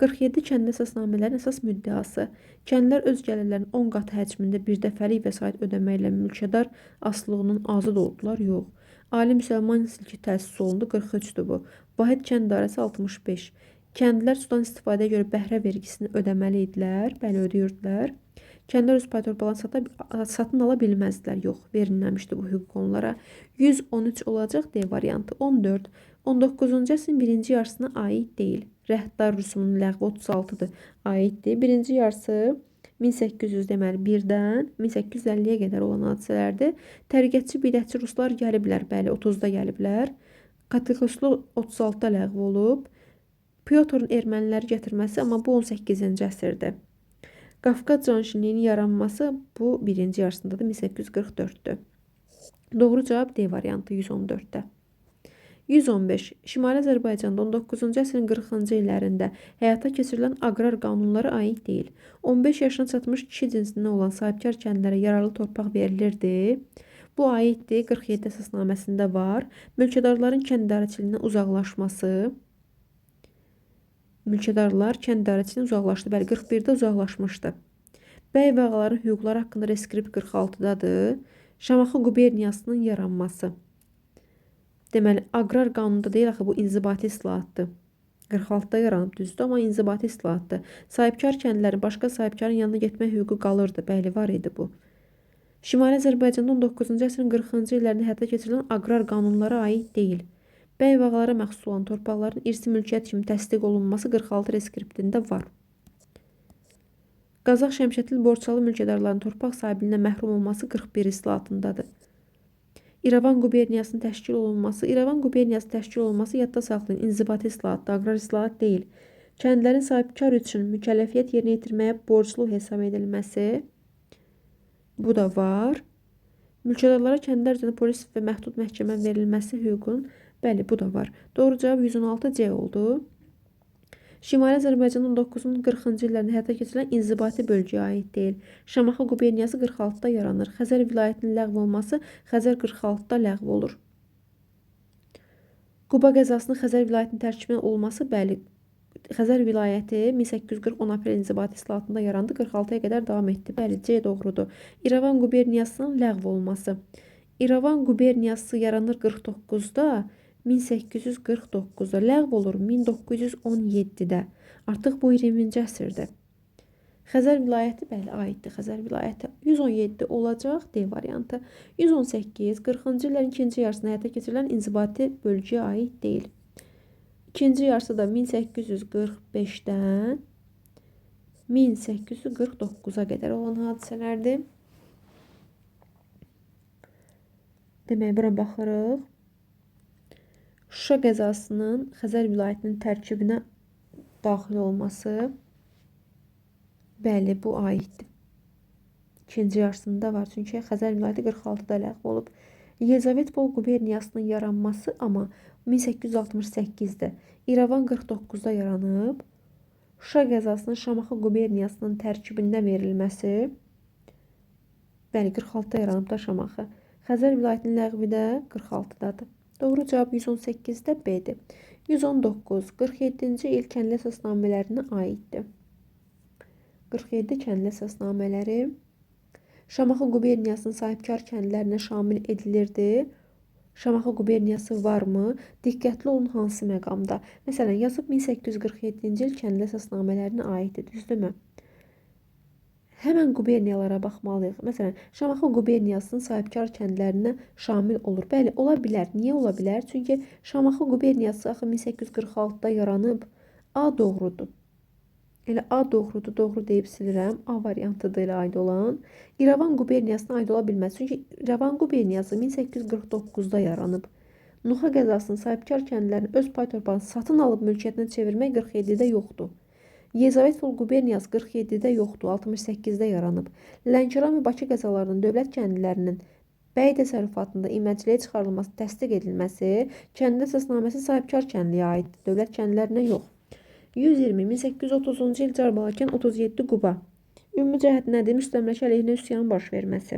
47 kəndli əsasnamələrin əsas müddəası. Kəndlər öz gəlirlərinin 10 qat həcmində bir dəfəlik vəsait ödəməklə mülkədar asılılığından azad oldular, yox. Ali müsəlman silki təsis olundu, 43-dür bu. Vahid kənd idarəsi 65. Kəndlilər sudan istifadəyə görə bəhrə vergisini ödəməli idilər, bəli ödeyirdilər. Kəndlər öz pay torpaqlarını satın ala bilməzdilər, yox, verilməmişdi bu hüquq onlara. 113 olacaq D variantı. 14. 19-cu əsrin birinci yarısına aid deyil. Rəhdar rüsumunun ləğvi 36-dır, aiddir. Birinci yarısı 1800 deməli 1-dən 1850-yə qədər olan hadisələrdir. Təriqətçi, bidətçi ruslar gəliblər, bəli 30-da gəliblər. Katolikosluq 36-da ləğv olub. Pyotrun erməniləri gətirməsi, amma bu 18-ci əsrdir. Qafqaz canişinliyinin yaranması bu birinci yarısındadır, 1844-dür. Doğru cavab D variantı 114-də. 115. Şimali Azərbaycanda 19-cu əsrin 40-cı illərində həyata keçirilən aqrar qanunlara aid deyil. 15 yaşına çatmış kişi cinsindən olan sahibkar kəndlərə yararlı torpaq verilirdi. Bu aiddir, 47 əsasnaməsində var. Mülkədarların kənd idarəçiliyindən uzaqlaşması. Mülkədarlar kənd idarəçiliyindən uzaqlaşdı. Bəli, 41-də uzaqlaşmışdı. Bəy və ağaların hüquqları haqqında reskript 46-dadır. Şamaxı quberniyasının yaranması. Deməli, aqrar qanununda deyil, axı bu inzibati islahatdır. 46-da yaranıb düzdür, amma inzibati islahatdır. Sahibkar kəndlərin başqa sahibkarın yanına getmək hüququ qalırdı. Bəli, var idi bu. Şimali Azərbaycanda 19-cu əsrin 40-cı illərində həyata keçirilən aqrar qanunlara aid deyil. Bəy və ağalara məxsus olan torpaqların irsi mülkiyyət kimi təsdiq olunması 46 reskriptində var. Qazax, Şəmşədli, Borçalı mülkədarların torpaq sahibliyindən məhrum olması 41 islahatındadır. İrəvan quberniyasının təşkil olunması. İrəvan quberniyası təşkil olunması yadda saxlayın. İnzibati islahatdır, aqrar islahat deyil. Kəndlərin sahibkar üçün mükəlləfiyyət yerinə yetirməyə borclu hesab edilməsi. Bu da var. Mülkədarlara kəndlər üzərində polis və məhdud məhkəmə verilməsi hüququn. Bəli, bu da var. Doğru cavab 116 C oldu. Şimali Azərbaycanın 19-cu 40-cı illərində həyata keçirilən inzibati bölgəyə aid deyil. Şamaxı quberniyası 46-da yaranır. Xəzər vilayətinin ləğv olması Xəzər 46-da ləğv olur. Quba qəzasının Xəzər vilayətinin tərkibində olması, bəli, Xəzər vilayəti 1840 10 aprel inzibati islahatında yarandı, 46-ya qədər davam etdi. Bəli, C doğrudur. İrəvan quberniyasının ləğv olması. İrəvan quberniyası yaranır 49-da, 1849-da ləğv olur 1917-də. Artıq bu 20-ci əsrdir. Xəzər vilayəti bəli aiddir. Xəzər vilayəti 117 olacaq D variantı. 118 40-cı illərin ikinci yarısında həyata keçirilən inzibati bölgüyə aid deyil. İkinci yarısı da 1845-dən 1849-a qədər olan hadisələrdir. Demək, bura baxırıq. Şuşa qəzasının Xəzər vilayətinin tərkibinə daxil olması. Bəli, bu aiddir. İkinci yarısında var. Çünki Xəzər vilayəti 46-da ləğv olub. Yelizavetpol quberniyasının yaranması amma 1868-də. İrəvan 49-da yaranıb. Şuşa qəzasının Şamaxı quberniyasının tərkibində verilməsi. Bəli, 46-da yaranıb da Şamaxı. Xəzər vilayətinin ləğvi də 46-dadır. Doğru cavab 118-də B-dir. 119. 47-ci il kəndli əsasnamələrinə aiddir. 47 kəndli əsasnamələri Şamaxı quberniyasının sahibkar kəndlərinə şamil edilirdi. Şamaxı quberniyası varmı? Diqqətli olun hansı məqamda? Məsələn, yazıb 1847-ci il kəndli əsasnamələrinə aiddir, düzdürmü? Həmən quberniyalara baxmalıyıq. Məsələn, Şamaxı quberniyasının sahibkar kəndlərinə şamil olur. Bəli, ola bilər. Niyə ola bilər? Çünki Şamaxı quberniyası axı 1846-da yaranıb. A doğrudur. Elə A doğrudur, doğru deyib silirəm. A variantıdır elə aid olan. İrəvan quberniyasına aid ola bilməz. Çünki İrəvan quberniyası 1849-da yaranıb. Nuxa qəzasının sahibkar kəndlərini öz pay torpağını satın alıb mülkiyyətinə çevirmək 47-də yoxdur. Yelizavetpol quberniyası 47-də yoxdur, 68-də yaranıb. Lənkəran və Bakı qəzalarının dövlət kəndlilərinin bəy təsərrüfatında iməciliyə çıxarılması, təsdiq edilməsi, kəndli əsasnaməsi sahibkar kəndliyə aiddir, dövlət kəndlilərinə yox. 120. 1830-cu il Carbalakan 37 Quba. Ümumi cəhət nədir? Müstəmləkə əleyhinə üsyanın baş verməsi.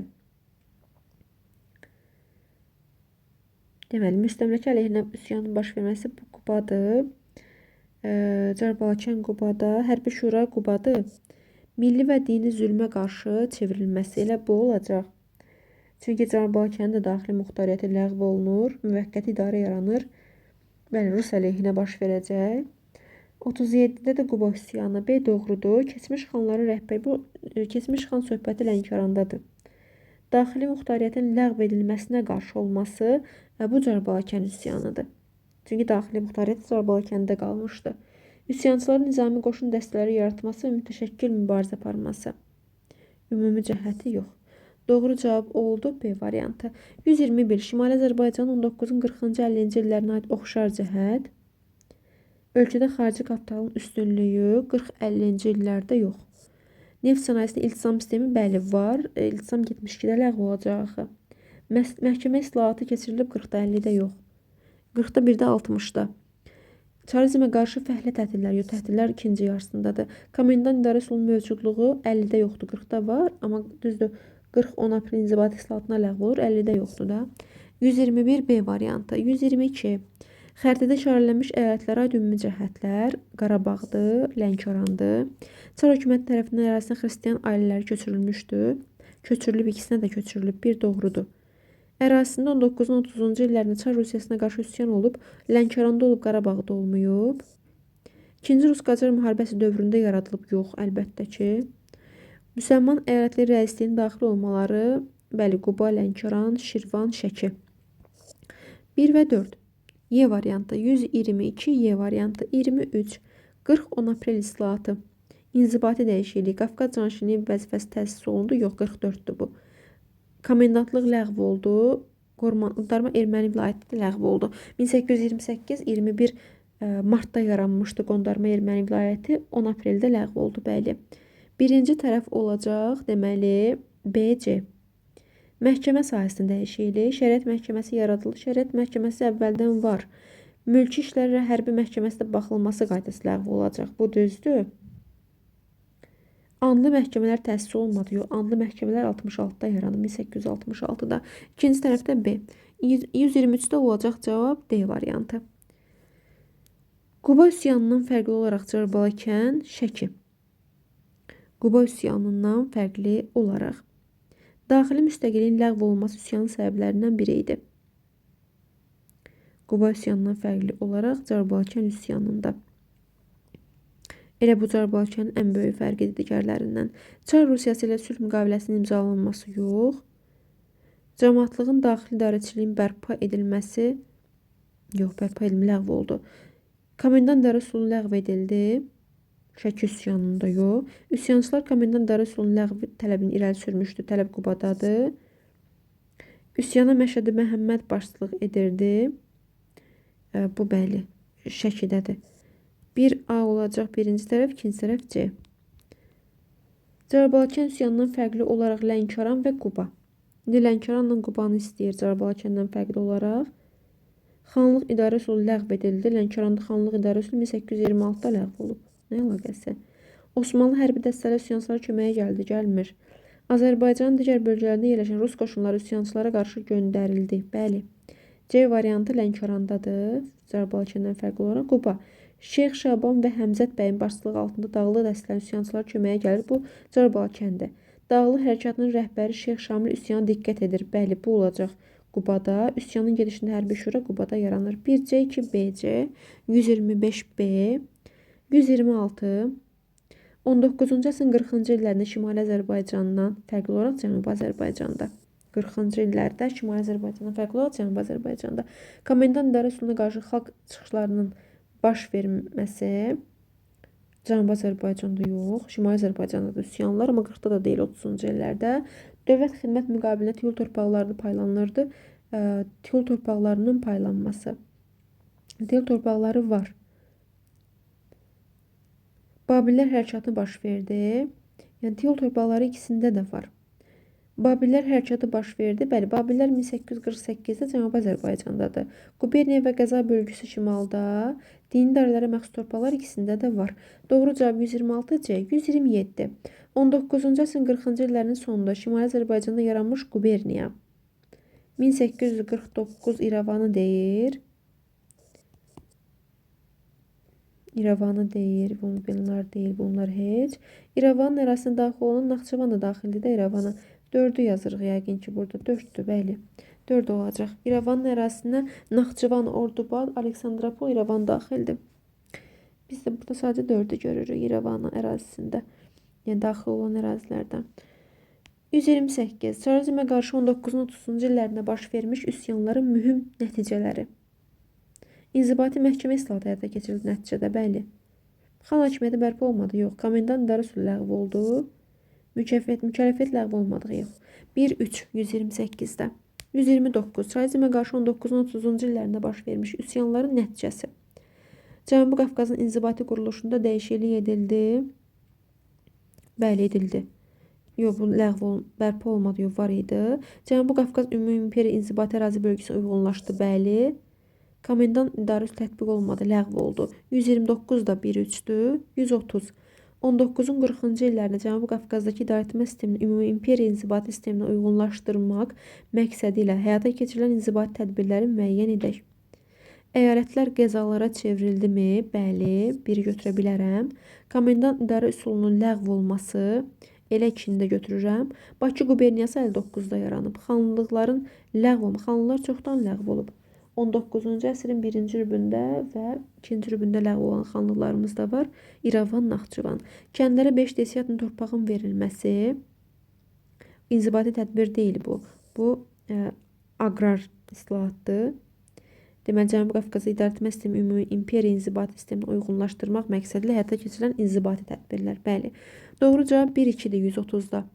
Deməli, müstəmləkə əleyhinə üsyanın baş verməsi bu Qubadır. Carbalakan Qubada, Hərbi Şura Qubadır. Milli və dini zülmə qarşı çevrilməsi elə bu olacaq. Çünki Carbalakanın da daxili muxtariyyəti ləğv olunur, müvəqqəti idarə yaranır. Bəli, Rus əleyhinə baş verəcək. 37-də də Quba üsyanı. B doğrudur. Keçmiş xanların rəhbəri. Bu keçmiş xan söhbəti Lənkərandadır. Daxili muxtariyyətin ləğv edilməsinə qarşı olması bu Carbalakan üsyanıdır. Çünki daxili muxtariyyət Carbalakan'da qalmışdı. Üsyançıların nizami qoşun dəstələri yaratması və mütəşəkkil mübarizə aparması. Ümumi cəhəti yox. Doğru cavab oldu B variantı. 121. Şimali Azərbaycanın 19-un 40-cı 50-ci illərinə aid oxşar cəhət. Ölkədə xarici kapitalın üstünlüyü 40-50-ci illərdə yox. Neft sənayesində iltisam sistemi bəli var. İltisam 72-də ləğv olacaq. Məhkəmə islahatı keçirilib 40-da 50-də yox. 40-da 1-də 60-da. Çarizmə qarşı fəhlə tətilləri yox. Tətillər ikinci yarısındadır. Komendant idarə üsulunun mövcudluğu 50-də yoxdur. 40-da var. Amma düzdür 40-10 aprel inzibati islahatına ləğv olur. 50-də yoxdur da. 121 B variantı. 122. Xəritədə işarələnmiş əyalətlərə aid ümumi cəhətlər Qarabağdır, Lənkərandır. Çar hökuməti tərəfindən ərazisinə xristiyan ailələri köçürülmüşdür. Köçürülüb, ikisinə də köçürülüb. Bir doğrudur. Ərazisində 19-un 30-cu illərində Çar Rusiyasına qarşı üsyan olub, Lənkəranda olub, Qarabağda olmayıb. İkinci Rus-Qacar müharibəsi dövründə yaradılıb, yox, əlbəttə ki. Müsəlman əyalətləri rəisliyinin daxil olmaları, bəli, Quba, Lənkəran, Şirvan, Şəki. 1 və 4. Y variantı 122, Y variantı 23, 40-10 aprel islahatı, inzibati dəyişikliyi, Qafqaz canişinliyi vəzifəsi təsis olundu, yox 44'dür bu. Komendantlıq ləğv oldu, qondarma erməni vilayəti ləğv oldu. 1828-21 martda yaranmışdı qondarma erməni vilayəti, 10 apreldə ləğv oldu, bəli. Birinci tərəf olacaq, deməli, BC. Məhkəmə sahəsində dəyişiklik, şəriət məhkəməsi yaradıldı. Şəriət məhkəməsi əvvəldən var. Mülki işlərə hərbi məhkəməsində baxılması qaydası ləğv olacaq. Bu düzdür. Anlı məhkəmələr təsis olmadı. Yox, anlı məhkəmələr 66-da yaranıb, 1866-da. İkinci tərəfdə B. 123-də olacaq cavab D variantı. Quba üsyanından fərqli olaraq Cəbrayılkən, Şəki. Quba üsyanından fərqli olaraq. Daxili müstəqilliyin ləğv olunması üsyanın səbəblərindən biri idi. Quba üsyanından fərqli olaraq Cəbrayılkən üsyanında. Elə bu Cəbrayılkənin ən böyük fərqidir digərlərindən. Çar Rusiyası ilə sülh müqaviləsinin imzalanması yox. Cəmaətlığın daxili idarəçiliyin bərpa edilməsi ləğv oldu. Komendant idarə üsulu ləğv edildi. Şəki üsyanında yox. Üsyançılar komendant idarə üsulunun ləğv tələbini irəli sürmüşdü. Tələb Qubadadır. Üsyana Məşədi Məhəmməd başçılıq edirdi. Bu bəli, Şəkidədir. 1A olacaq birinci tərəf, ikinci tərəf C. Cəbrayılkən üsyanından fərqli olaraq Lənkəran və Quba. İndi Lənkəranla Qubanı istəyir Cəbrayılkəndən fərqli olaraq. Xanlıq idarə üsulu ləğv edildi. Lənkəranda xanlıq idarə üsulu 1826-da ləğv olub. Nə əlaqəsi? Osmanlı hərbi dəstələr üsyançılara köməyə gəldi, gəlmir. Azərbaycanın digər bölgələrində yerləşən Rus qoşunları üsyançılara qarşı göndərildi. Bəli. C variantı Lənkərandadır. Cəbrayılkəndən fərqli olaraq Quba. Şeyx Şaban və Həmzət bəyin başçılığı altında dağlı dəstələr üsyançılara köməyə gəlir. Bu Cəbrayılkəndir. Dağlı hərəkatının rəhbəri Şeyx Şamil üsyana diqqət edir. Bəli, bu olacaq Qubada. Üsyanın gedişində hərbi şura Qubada yaranır. 1C, 2BC, 125B, 126, 19-cu əsrin 40-cı illərində Şimali Azərbaycandan fərqli olaraq Cənubi Azərbaycanda. 40-cı illərdə Şimali Azərbaycandan fərqli olaraq Cənubi Azərbaycanda. Komendant idarə üsuluna qarşı xalq çıxışlarının baş verməsi Cənubi Azərbaycanda yox, Şimali Azərbaycanda da üsyanlar, amma 40-da da deyil 30-cu illərdə. Dövlət xidmət müqabilində Tiyul torpaqları paylanırdı. Tiyul torpaqlarının paylanması. Tiyul torpaqları var. Babillər hərəkatı baş verdi. Yəni Tiyul torpaqları ikisində də var. Babillər hərəkatı baş verdi. Bəli, Babillər 1848-də Cənubi Azərbaycandadır. Quberniya və Qəza bölgüsü şimalda, dini idarələrə məxsus torpaqlar ikisində də var. Doğru cavab 126C, 127. 19-cu əsrin 40-cı illərinin sonunda Şimali Azərbaycanda yaranmış Quberniya 1849 İrəvanı deyir. İrəvanı deyir, bunlar deyil, bunlar heç. İrəvanın ərazisinə daxil olan Naxçıvan da daxildir də İrəvana. 4'ü yazırıq yəqin ki, burada 4'dür, bəli. 4 olacaq. İrəvanın ərazisinə Naxçıvan, Ordubad, Aleksandropol, İrəvan daxildir. Biz də burada sadəcə 4'ü görürük İrəvanın ərazisində. Yəni daxil olan ərazilərdən. 128. Çarizmə qarşı 19-cu 30-cu illərində baş vermiş üsyanların mühüm nəticələri. İnzibati məhkəmə islahatı həyata keçirildi nəticədə, bəli. Xan hakimiyyəti bərpa olmadı, yox. Komendant idarə üsulu ləğv oldu. Mükəlləfiyyət ləğv olmadığı yox. 1-3, 128-də. 129. Çarizmə qarşı 19-cu 30-cu illərində baş vermiş üsyanların nəticəsi. Cənubi Qafqazın inzibati quruluşunda dəyişiklik edildi. Bəli, edildi. Yox, bu bərpa olmadı, yox, var idi. Cənubi Qafqaz Ümumi İmperiya İnzibati ərazi bölgüsü uyğunlaşdı, bəli. Komendant idarə üsulu tətbiq olmadı, ləğv oldu. 129 da 1-3-dür. 130. 19-un 40-cı illərində Cənubi Qafqazdakı idarəetmə sistemini Ümumi İmperiya İnzibati sisteminə uyğunlaşdırmaq məqsədi ilə həyata keçirilən inzibati tədbirləri müəyyən edək. Əyalətlər qəzalara çevrildimi? Bəli, biri götürə bilərəm. Komendant idarə üsulunun ləğv olması, elə ikini də götürürəm. Bakı quberniyası 59-da yaranıb. Xanlıqların ləğv olması, xanlıqlar çoxdan ləğv olub. 19-cu əsrin 1-ci rübündə və 2-ci rübündə ləğv olan xanlıqlarımız da var. İrəvan, Naxçıvan. Kəndlərə 5 desiatın torpağın verilməsi inzibati tədbir deyil bu. Bu aqrar islahatdır. Deməli, Cənubi Qafqazı idarəetmə sistemi Ümumi İmperiya İnzibati sisteminə uyğunlaşdırmaq məqsədilə həyata keçirilən inzibati tədbirlər. Bəli. Doğru cavab 1-2-dir 130-da.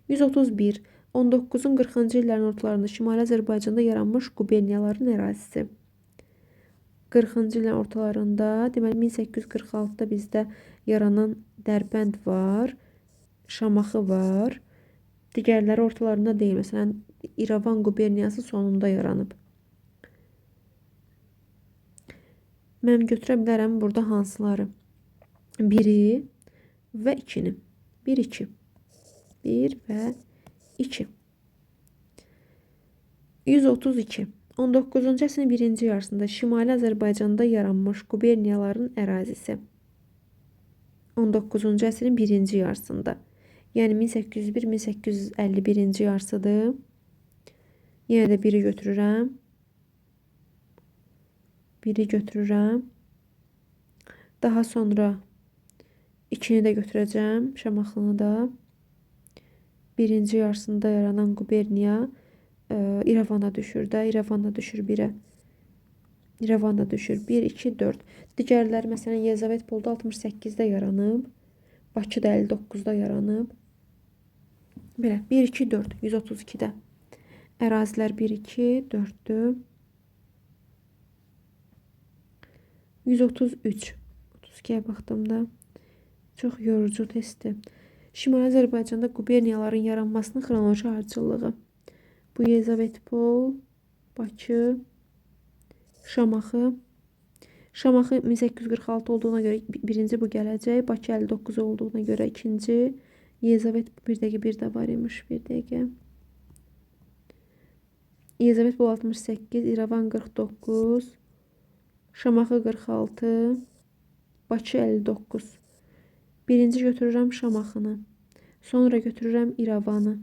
131. 19-un 40-cı illərin ortalarında Şimali Azərbaycanda yaranmış quberniyaların ərazisi. 40-cı illərin ortalarında, deməli 1846-da bizdə yaranan Dərbənd var, Şamaxı var. Digərləri ortalarında deyil. Məsələn, İrəvan quberniyası sonunda yaranıb. Mən götürə bilərəm burada hansıları? 1-i və 2-ni. 1-2. 1 və 2. 132. 19-cu əsrin birinci yarısında Şimali Azərbaycanda yaranmış quberniyaların ərazisi. 19-cu əsrin birinci yarısında. Yəni 1801-1851-ci yarısıdır. Yenə də biri götürürəm. Biri götürürəm. Daha sonra 2-ni də götürəcəm. Şamaxını da. Birinci yarısında yaranan quberniya İrəvana düşür də. İrəvana düşür 1-ə. İrəvana düşür 1, 2, 4. Digərləri məsələn Yelizavetpolda 68-də yaranıb. Bakıda 59-da yaranıb. Belə 1, 2, 4. 132-də. Ərazilər 1, 2, 4-dür. 133. 32-yə baxdığımda çox yorucu testdir. Şimali Azərbaycanda quberniyaların yaranmasının xronoloji ardıcıllığı. Bu Yelizavetpol, Bakı, Şamaxı. Şamaxı 1846 olduğuna görə birinci bu gələcək. Bakı 59 olduğuna görə ikinci. Yelizavetpol bir dəqiqə bir də var imiş. Bir dəqiqə. Yelizavetpol 68, İrəvan 49, Şamaxı 46, Bakı 59. Birinci götürürəm Şamaxını. Sonra götürürəm İrəvanı,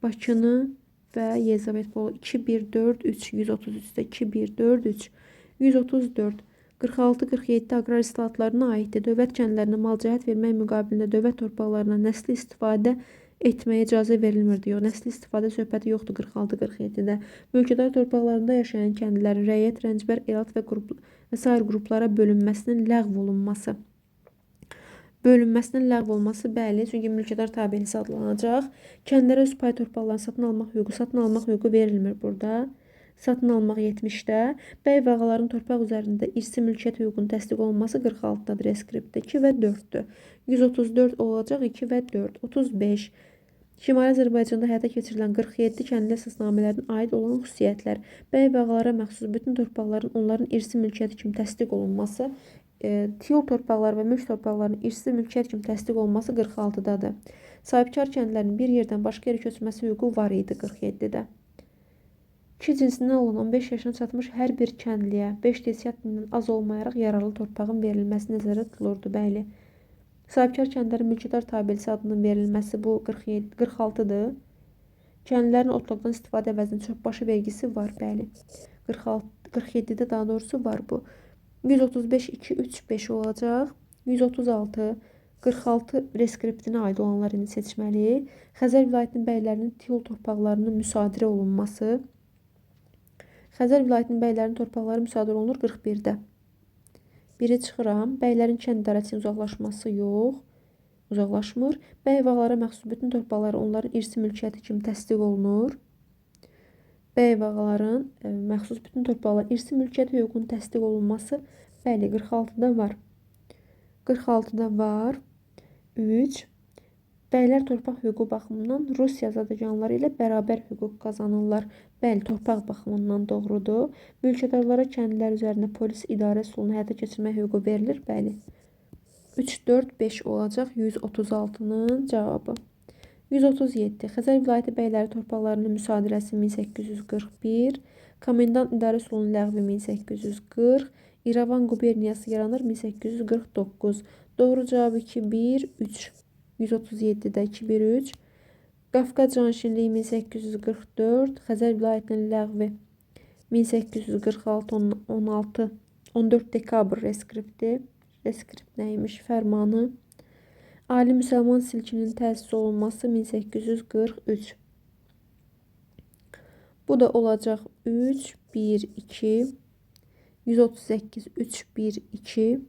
Bakını və Yelizavetpolu. 2, 1, 4, 3, 133-də 2, 1, 4, 3, 134. 46-47 aqrar islahatlarına aiddir. Dövlət kəndlərinə mal cəhət vermək müqabilində dövlət torpaqlarına nəsli istifadə etməyə icazə verilmir diyor. Nəsli istifadə söhbəti yoxdur 46-47-də. Mülkədar torpaqlarında yaşayan kəndlilərin rəiyyət, rəncbər, elat və sair qruplara bölünməsinin ləğv olunması. Bölünməsinin ləğv olması bəli, çünki mülkədar tabelisi adlanacaq. Kəndlərə öz pay torpaqlarını satın almaq hüququ verilmir burada. Satın almaq 70-də. Bəy və ağaların torpaq üzərində irsi mülkiyyət hüququnun təsdiq olunması 46-dadır reskriptdə. 2 və 4-dür. 134 olacaq 2 və 4. 35. Şimali Azərbaycanda həyata keçirilən 47 kəndli əsasnamələrinin aid olan xüsusiyyətlər. Bəy və ağalara məxsus bütün torpaqların onların irsi mülkiyyəti kimi təsdiq olunması. Tiyol torpaqları və mülk torpaqlarının irsi mülkiyyət kimi təsdiq olunması 46-dadır. Sahibkar kəndlərin bir yerdən başqa yerə köçməsi hüququ var idi 47-də. 2 cinsindən olan 15 yaşına çatmış hər bir kəndliyə 5 desiyatındən az olmayaraq yararlı torpağın verilməsi nəzərdə tutulurdu, bəli. Sahibkar kəndlərin mülkədar tabelisi adının verilməsi bu 46-dır. Kəndlilərin otlaqdan istifadə əvəzində çoxbaşı vergisi var, bəli. 47-də daha doğrusu var bu. 135, 2, 3, 5 olacaq. 136, 46 reskriptinə aid olanlar indi seçməli. Xəzər vilayətinin bəylərinin tiyol torpaqlarının müsadirə olunması. Xəzər vilayətinin bəylərinin torpaqları müsadirə olunur 41-də. Biri çıxıram. Bəylərin kənd idarəsinin uzaqlaşması yox. Uzaqlaşmır. Bəy və ağalara məxsus bütün torpaqları onların irsi mülkiyyəti kimi təsdiq olunur. Bəy və ağaların məxsus bütün torpaqlar irsi mülkiyyət hüququnun təsdiq olunması bəli 46-da var. 46-da var. 3. Bəylər torpaq hüququ baxımından Rusiya zadəganları ilə bərabər hüquq qazanırlar. Bəli, torpaq baxımından doğrudur. Mülkədarlara kəndlilər üzərində polis idarə üsulunu həyata keçirmək hüququ verilir. Bəli. 3, 4, 5 olacaq 136-nın cavabı. 137. Xəzər vilayəti bəyləri torpaqlarının müsadirəsi 1841. Komendant idarə üsulunun ləğvi 1840. İrəvan quberniyası yaranır 1849. Doğru cavab 2, 1, 3. 137-də 2, 1, 3. Qafqaz canişinliyi 1844. Xəzər vilayətinin ləğvi 1846, 16, 14 dekabr reskripti. Reskript nəymiş? Fərmanı. Ali müsəlman silkinin təsis olunması 1843. Bu da olacaq 3, 1, 2. 138, 3, 1, 2.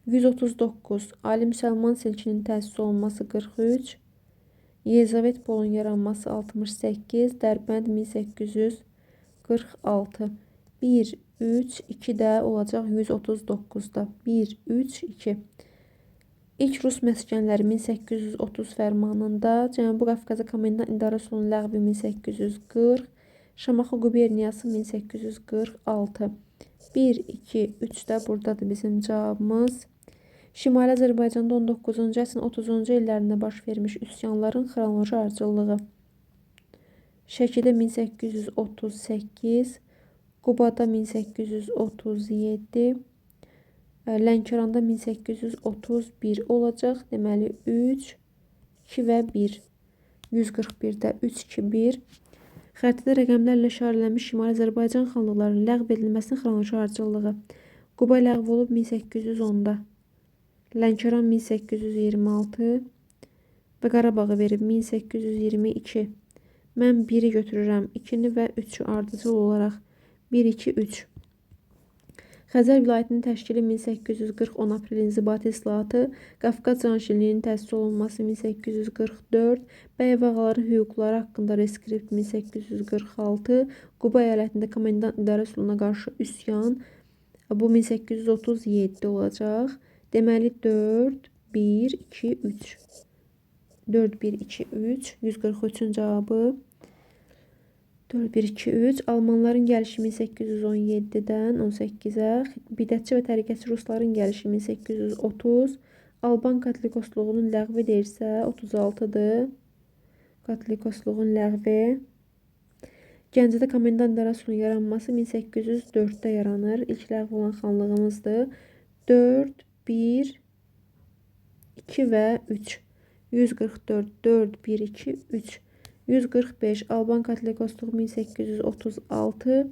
139. Ali müsəlman silkinin təsis olunması 43. Yelizavetpolun yaranması 68. Dərbənd 1846. 1, 3, 2 də olacaq 139-da. 1, 3, 2. İlk Rus məskənləri 1830 fərmanında. Cənubi Qafqaza komendant idarə üsulunun ləğvi 1840. Şamaxı quberniyası 1846. 1, 2, 3 də buradadır bizim cavabımız. Şimali Azərbaycanda 19-cu əsrin 30-cu illərində baş vermiş üsyanların xronoloji ardıcıllığı. Şəkidə 1838, Qubada 1837, Lənkəranda 1831 olacaq. Deməli 3, 2 və 1. 141-də 3, 2, 1. Xəritədə rəqəmlərlə işarələnmiş Şimali Azərbaycan xanlıqlarının ləğv edilməsinin xronoloji ardıcıllığı. Quba ləğv olub 1810-da. Lənkəran 1826 və Qarabağı verib 1822. Mən 1-i götürürəm, 2-ni və 3-ü ardıcıl olaraq 1, 2, 3. Xəzər vilayətinin təşkili 1840, 10 aprel inzibati islahatı, Qafqaz Canşinliyinin təsis olunması 1844, Bəyev ağaların hüquqları haqqında reskript 1846, Quba əyalətində komendant idarə üsuluna qarşı üsyan, bu 1837 olacaq. Deməli 4, 1, 2, 3. 4, 1, 2, 3. 143-ün cavabı 4, 1, 2, 3. Almanların gəlişi 1817-dən 18-ə. Bidətçi və təriqətçi rusların gəlişi 1830. Alban katolikosluğunun ləğvi deyirsə 36-dır. Katolikosluğun ləğvi. Gəncədə komendant idarə üsulunun yaranması 1804-də yaranır. İlk ləğv olan xanlığımızdır. 4, 1, 2 və 3. 144, 4, 1, 2, 3. 145. Alban katolikosluğu 1836.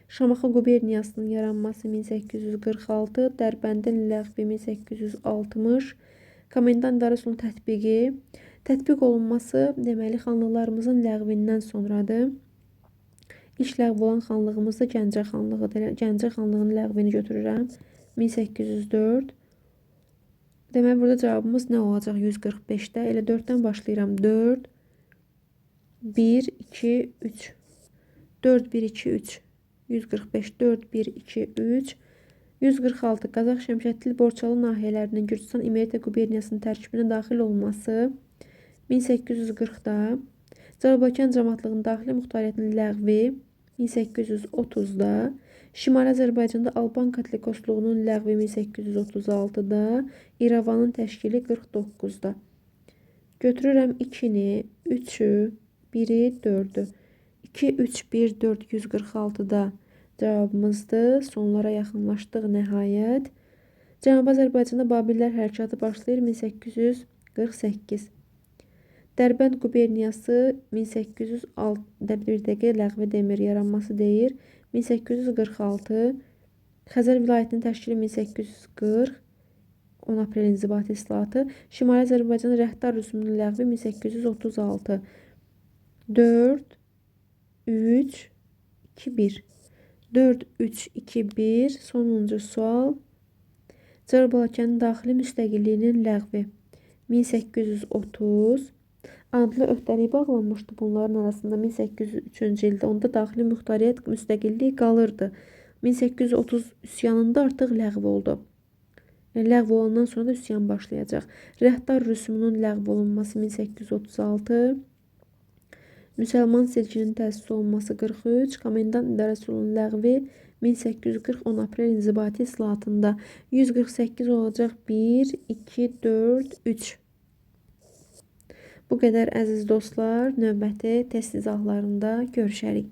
Şamaxı quberniyasının yaranması 1846. Dərbəndin ləğvi 1860. Komendant idarə üsulunun tətbiqi. Tətbiq olunması deməli xanlıqlarımızın ləğvindən sonradır. İlk ləğv olan xanlığımız da Gəncə xanlığıdır. Gəncə xanlığının ləğvini götürürəm. 1804. Deməli burada cavabımız nə olacaq 145-də? Elə 4-dən başlayıram. 4, 1, 2, 3. 4, 1, 2, 3. 145, 4, 1, 2, 3. 146. Qazax Şəmşədli Borçalı nahiyələrinin Gürcüstan İmerita quberniyasının tərkibinə daxil olması 1840-da. Cənubi cəmaətliyinin daxili muxtariyyətinin ləğvi 1830-da. Şimali Azərbaycanda Alban katolikosluğunun ləğvi 1836-da. İrəvanın təşkili 49-da. Götürürəm 2-ni, 3-ü, 1-i, 4-ü. 2, 3, 1, 4, 146-da cavabımızdır. Sonlara yaxınlaşdıq nəhayət. Cənubi Azərbaycanda Babillər hərəkatı başlayır 1848. Dərbənd quberniyası 1806-da bir dəqiqə ləğvi demir yaranması deyir. 1846. Xəzər vilayətinin təşkili 1840. 10 aprel inzibati islahatı. Şimali Azərbaycan rəhdar rüsumunun ləğvi 1836. 4, 3, 2, 1. 4, 3, 2, 1. Sonuncu sual. Cənubi daxili müstəqilliyinin ləğvi 1830. Adlı öhdəlik bağlanmışdı bunların arasında 1803-cü ildə. Onda daxili muxtariyyət müstəqilliyi qalırdı. 1830 üsyanında artıq ləğv oldu. Ləğv olandan sonra da üsyan başlayacaq. Rəhdar rüsumunun ləğv olunması 1836. Müsəlman silkinin təsis olunması 43. Komendant idarə üsulunun ləğvi 1840 10 aprel inzibati islahatında. 148 olacaq 1, 2, 4, 3. Bu qədər əziz dostlar, növbəti test izahlarında görüşərik.